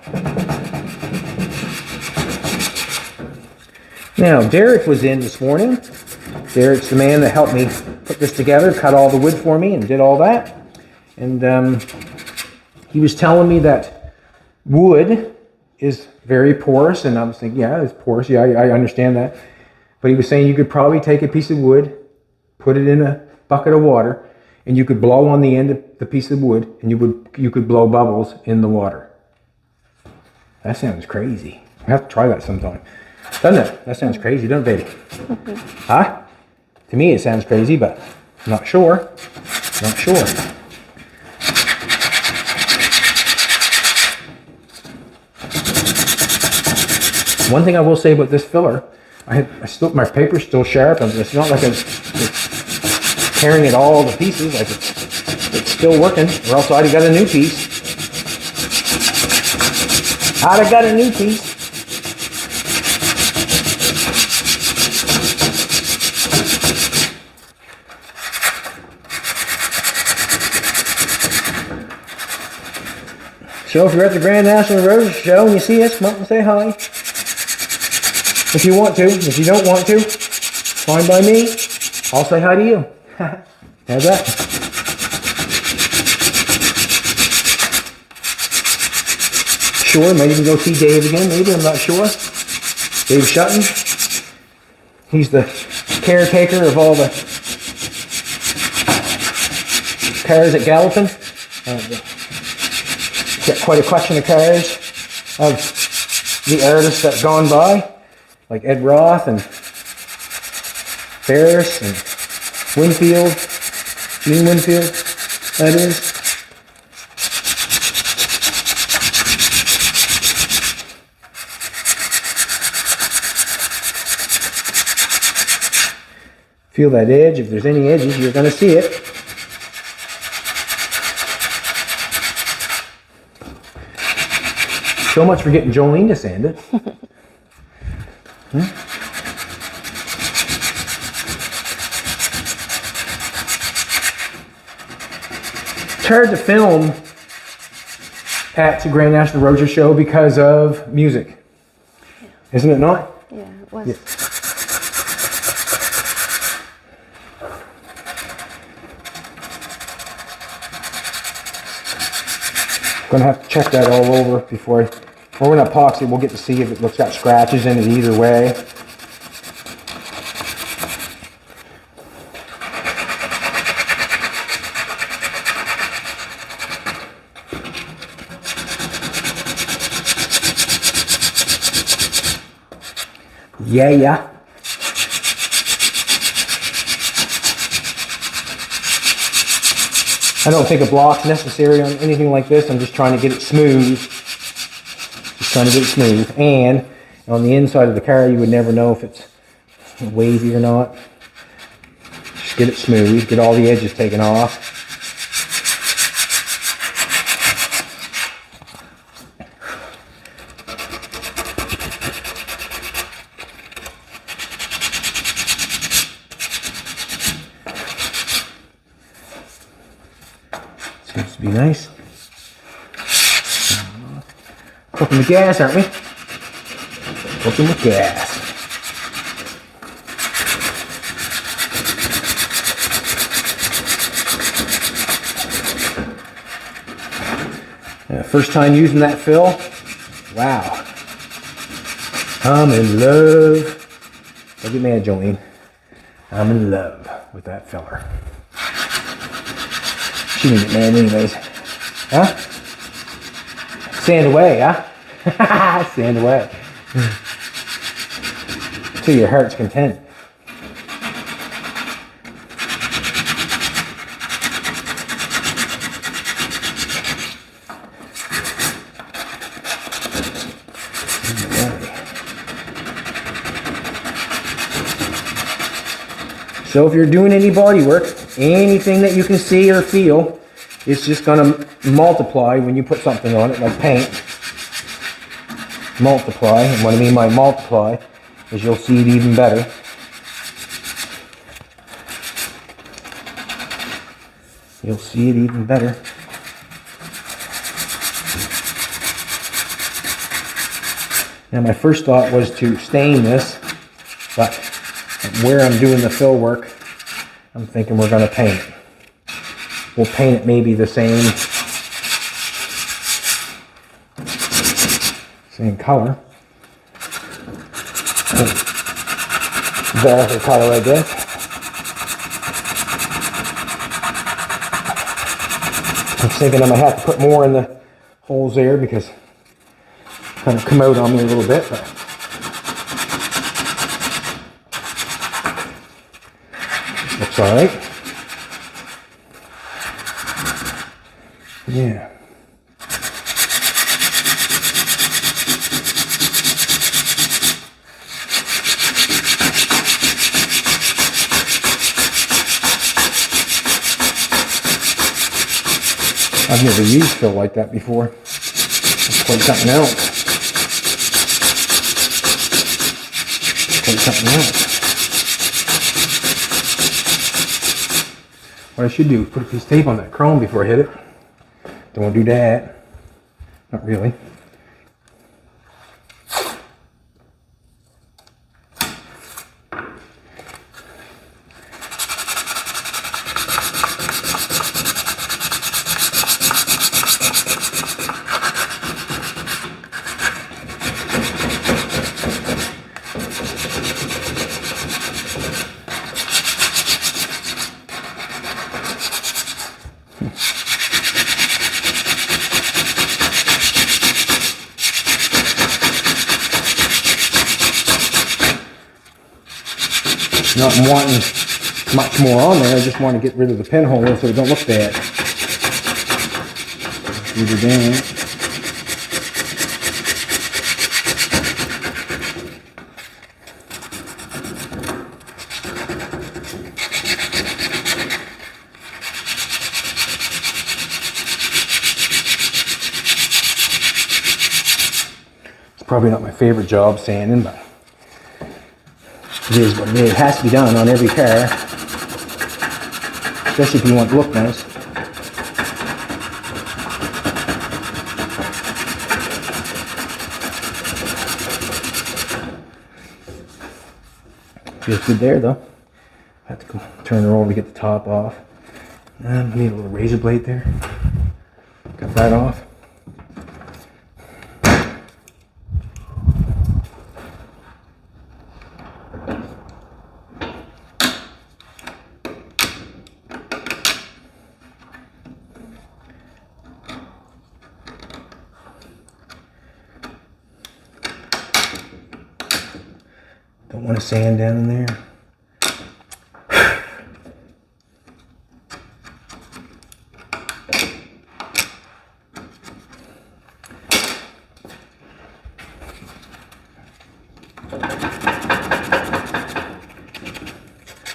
Now, Derek was in this morning. Derek's the man that helped me put this together, cut all the wood for me and did all that. And he was telling me that wood is very porous, and I was thinking, yeah, it's porous. Yeah, I understand that. But he was saying you could probably take a piece of wood, put it in a bucket of water, and you could blow on the end of the piece of wood, and you could blow bubbles in the water. That sounds crazy. I have to try that sometime. Doesn't it? That sounds crazy, doesn't it, baby? Huh? To me it sounds crazy, but I'm not sure. Not sure. One thing I will say about this filler, my paper's still sharp, and it's not like it's tearing it all to pieces. Like it's still working, or else I'd have got a new piece. I'd have got a new piece. So if you're at the Grand National Road Show and you see us, come up and say hi. If you want to. If you don't want to, fine by me. I'll say hi to you. How's that? Sure, might even go see Dave again. Maybe, I'm not sure. Dave Shutton. He's the caretaker of all the cars at Gallatin. Got quite a collection of cars of the artists that have gone by, like Ed Roth and Ferris and Winfield, Gene Winfield, that is. Feel that edge. If there's any edges, you're going to see it. So much for getting Jolene to sand it. It's hard to film at the Grand National Roadshow Show because of music. Isn't it not? Yeah, it was. Yeah. Gonna have to check that all over before or when I epoxy, we'll get to see if it's got scratches in it either way. Yeah. I don't think a block's necessary on anything like this. I'm just trying to get it smooth. And on the inside of the car, you would never know if it's wavy or not. Just get it smooth. Get all the edges taken off. Seems to be nice. Cooking with gas, aren't we? Cooking with gas. First time using that fill. Wow. I'm in love. Don't get mad, Jolene. I'm in love with that filler. She didn't get mad anyways. Huh? Sand away, huh? Sand away. To your heart's content. So if you're doing any body work, anything that you can see or feel, it's just going to multiply when you put something on it, like paint. multiply. And what I mean by multiply is you'll see it even better. You'll see it even better. Now my first thought was to stain this, but where I'm doing the fill work, I'm thinking we're going to paint it. We'll paint it maybe the same color. Darker color, I guess. I'm thinking I might have to put more in the holes there because it's kind of come out on me a little bit, but looks all right. Yeah. I've never used fill like that before. It's quite something else. Quite something else. What I should do is put a piece of tape on that chrome before I hit it. Don't want to do that. Not really. Not wanting much more on there, I just want to get rid of the pinhole so it don't look bad. Leave it down. It's probably not my favorite job sanding, but it is what it is. It has to be done on every car, especially if you want it to look nice. Feels good there though. I have to go turn her over to get the top off. And I need a little razor blade there. Cut that off. Don't want to sand down in there.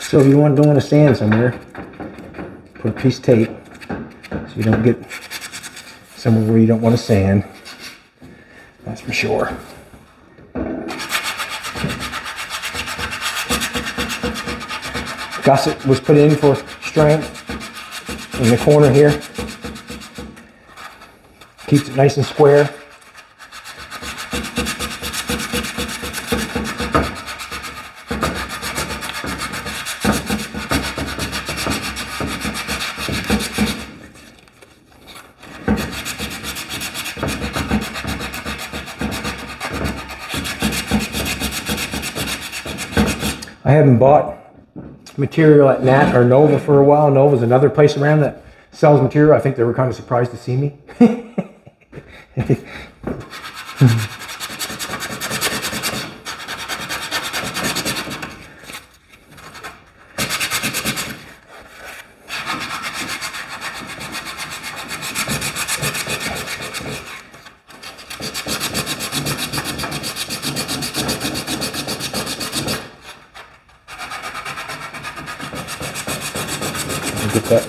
So if you don't want to sand somewhere, put a piece of tape so you don't get somewhere where you don't want to sand. That's for sure. Gusset was put in for strength in the corner here. Keeps it nice and square. I haven't bought material at Nat or Nova for a while. Nova's another place around that sells material. I think they were kind of surprised to see me. Get that.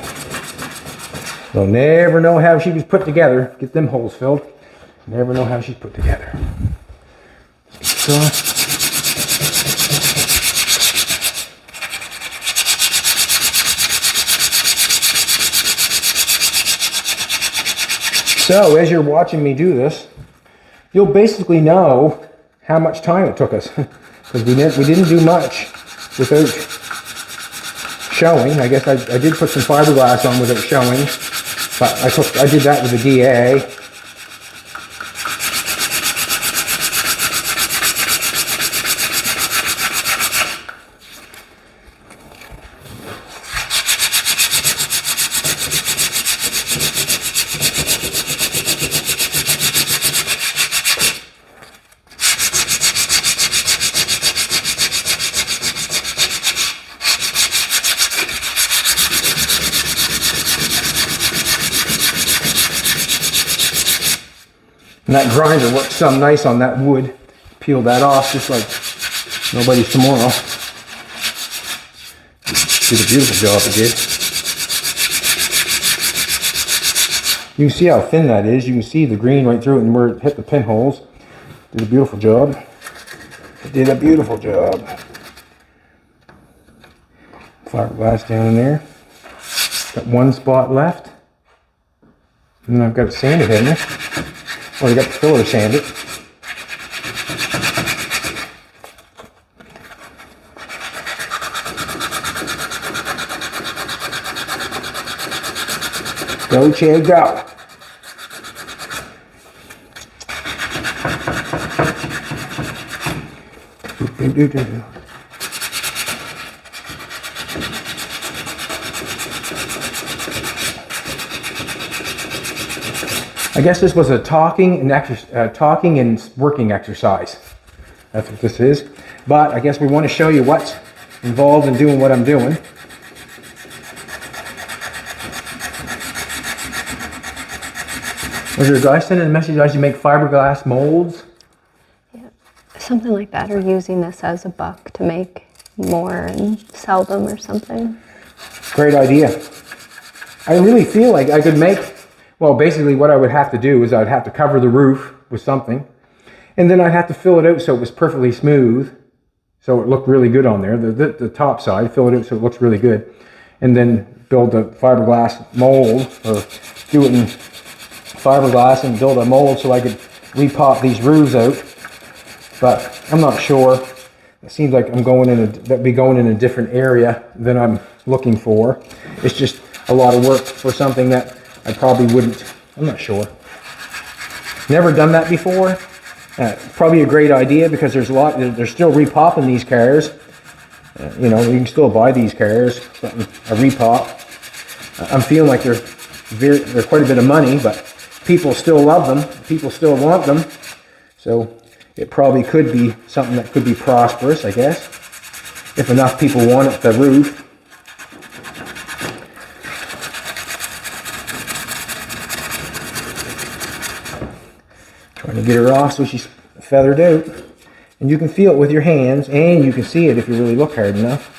They'll never know how she was put together. Get them holes filled. Never know how she's put together. So as you're watching me do this, you'll basically know how much time it took us, because we didn't do much without showing. I guess I did put some fiberglass on without showing, but I did that with the DA. And that grinder worked some nice on that wood. Peel that off just like nobody's tomorrow. Did a beautiful job it did. You can see how thin that is. You can see the green right through it and where it hit the pinholes. Did a beautiful job. It did a beautiful job. Fiberglass down in there. Got one spot left. And then I've got it sanded in there. Well, I got the filler sanded. Go, Chad, go. I guess this was a talking and working exercise. That's what this is. But I guess we want to show you what's involved in doing what I'm doing. Was there a guy sending a message as you make fiberglass molds? Yeah, something like that, or using this as a buck to make more and sell them or something. Great idea. I really feel like I could make, well, basically what I would have to do is I'd have to cover the roof with something, and then I'd have to fill it out so it was perfectly smooth, so it looked really good on there, the top side, fill it out so it looks really good, and then build a fiberglass mold, or do it in fiberglass and build a mold so I could repop these roofs out. But I'm not sure. It seems like I'm going in a different area than I'm looking for. It's just a lot of work for something that I probably wouldn't. I'm not sure. Never done that before. Probably a great idea, because they're still repopping these cars. You know, you can still buy these cars, a repop. I'm feeling like they're quite a bit of money, but people still love them. People still want them. So it probably could be something that could be prosperous, I guess, if enough people want it, the roof. Trying to get her off so she's feathered out. And you can feel it with your hands, and you can see it if you really look hard enough.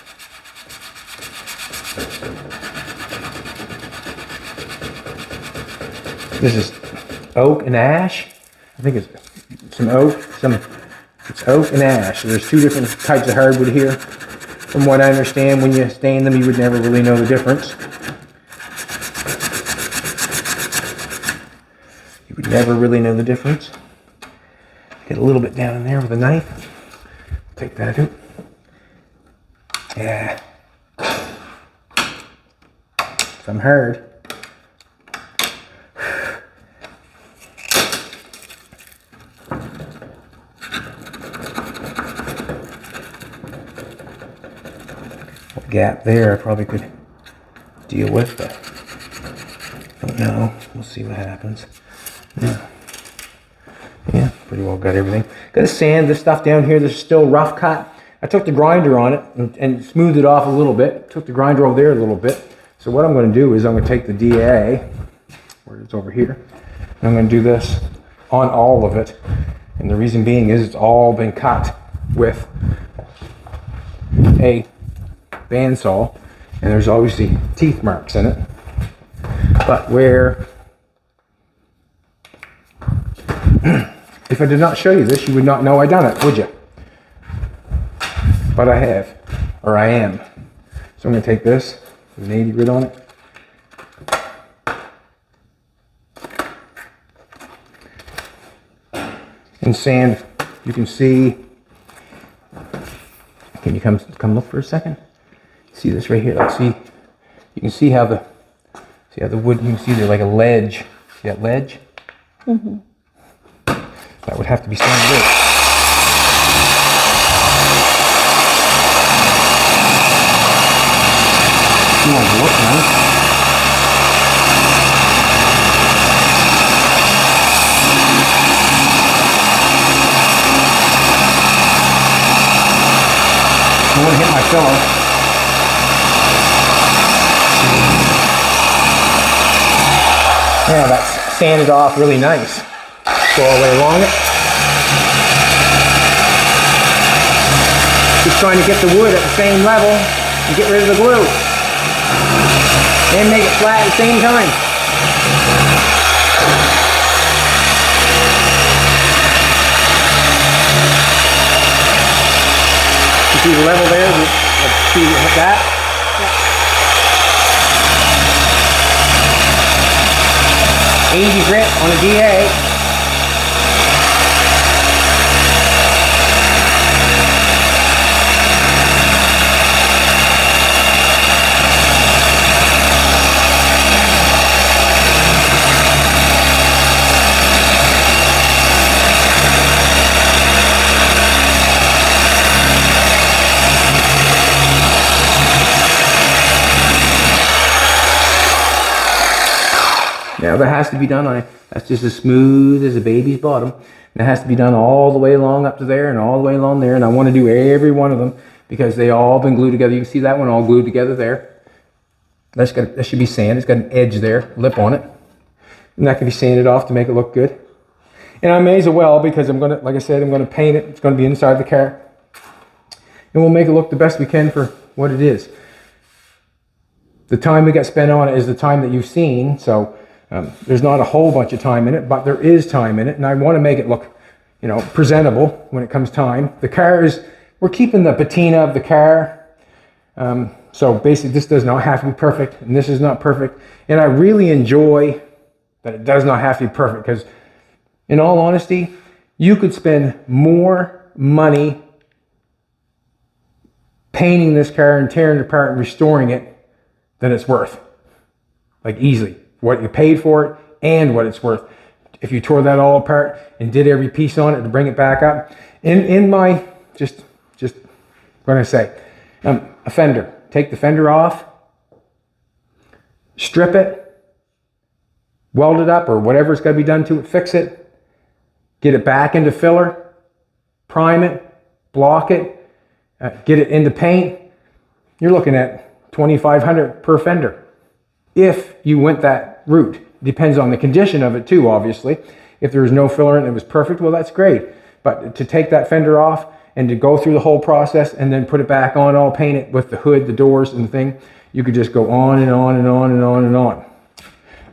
This is oak and ash. I think it's some oak, it's oak and ash. So there's two different types of hardwood here. From what I understand, when you stain them, you would never really know the difference. You would never really know the difference. Get a little bit down in there with a knife. Take that out. Yeah. Some hard. Gap there I probably could deal with, but I don't know. We'll see what happens. Yeah, pretty well got everything. Got to sand this stuff down here. There's still rough cut. I took the grinder on it and smoothed it off a little bit. Took the grinder over there a little bit. So what I'm going to do is I'm going to take the DA, where it's over here, and I'm going to do this on all of it. And the reason being is it's all been cut with a bandsaw, and there's obviously teeth marks in it, but where If I did not show you this, you would not know I done it, would you? But I have, or I am. So I'm going to take this, with an 80 grit on it. And sand, you can see, can you come look for a second? See this right here, let's see. You can see how the wood, you can see there's like a ledge. See that ledge? Mm-hmm. That would have to be sanded in. You want to look nice. I want to hit my filler. Yeah, that's sanded off really nice. Go all the way along it. Just trying to get the wood at the same level and get rid of the glue. And make it flat at the same time. You see the level there? Let's see that. Yeah. 80 grit on a DA. Now that has to be done that's just as smooth as a baby's bottom. And it has to be done all the way along up to there and all the way along there. And I want to do every one of them because they all been glued together. You can see that one all glued together there. That should be sand. It's got an edge there, lip on it. And that can be sanded off to make it look good. And I may as well because I'm gonna, like I said, I'm gonna paint it. It's gonna be inside the car. And we'll make it look the best we can for what it is. The time we got spent on it is the time that you've seen. So there's not a whole bunch of time in it, but there is time in it, and I want to make it look, you know, presentable when it comes time. The car is, we're keeping the patina of the car, so basically this does not have to be perfect, and this is not perfect, and I really enjoy that it does not have to be perfect, because in all honesty, you could spend more money painting this car and tearing it apart and restoring it than it's worth, like easily. What you paid for it and what it's worth. If you tore that all apart and did every piece on it to bring it back up. In my, just what can I say, a fender. Take the fender off, strip it, weld it up or whatever's got to be done to it, fix it, get it back into filler, prime it, block it, get it into paint. You're looking at $2,500 per fender. If you went that route. Depends on the condition of it too, obviously. If there was no filler and it was perfect, well, that's great. But to take that fender off and to go through the whole process and then put it back on, all paint it with the hood, the doors and the thing, you could just go on and on and on and on and on.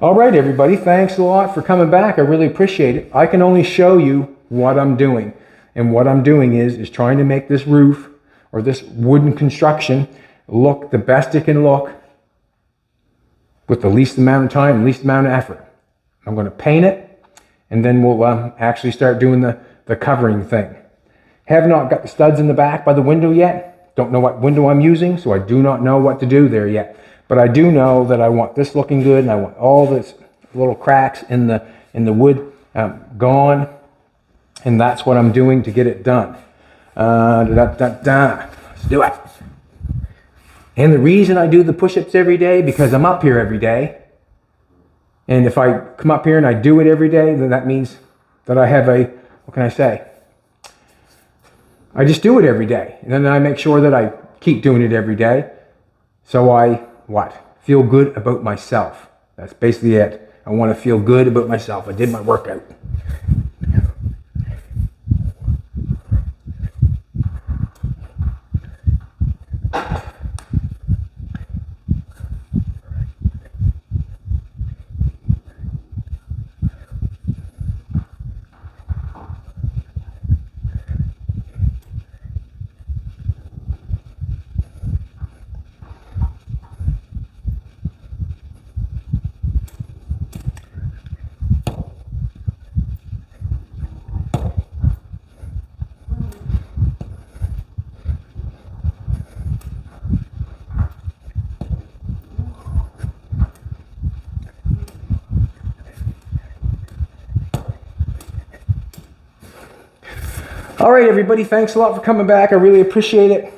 All right, everybody, thanks a lot for coming back. I really appreciate it. I can only show you what I'm doing. And what I'm doing is trying to make this roof or this wooden construction look the best it can look with the least amount of time, least amount of effort. I'm going to paint it, and then we'll actually start doing the covering thing. Have not got the studs in the back by the window yet. Don't know what window I'm using, so I do not know what to do there yet. But I do know that I want this looking good, and I want all this little cracks in the wood gone, and that's what I'm doing to get it done. Let's do it. And the reason I do the push-ups every day, because I'm up here every day. And if I come up here and I do it every day, then that means that I have a, what can I say? I just do it every day. And then I make sure that I keep doing it every day. So I, what? Feel good about myself. That's basically it. I want to feel good about myself. I did my workout. All right, everybody, thanks a lot for coming back. I really appreciate it.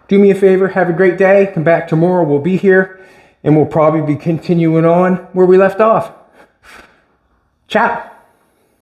Do me a favor, have a great day. Come back tomorrow. We'll be here, and we'll probably be continuing on where we left off. Ciao.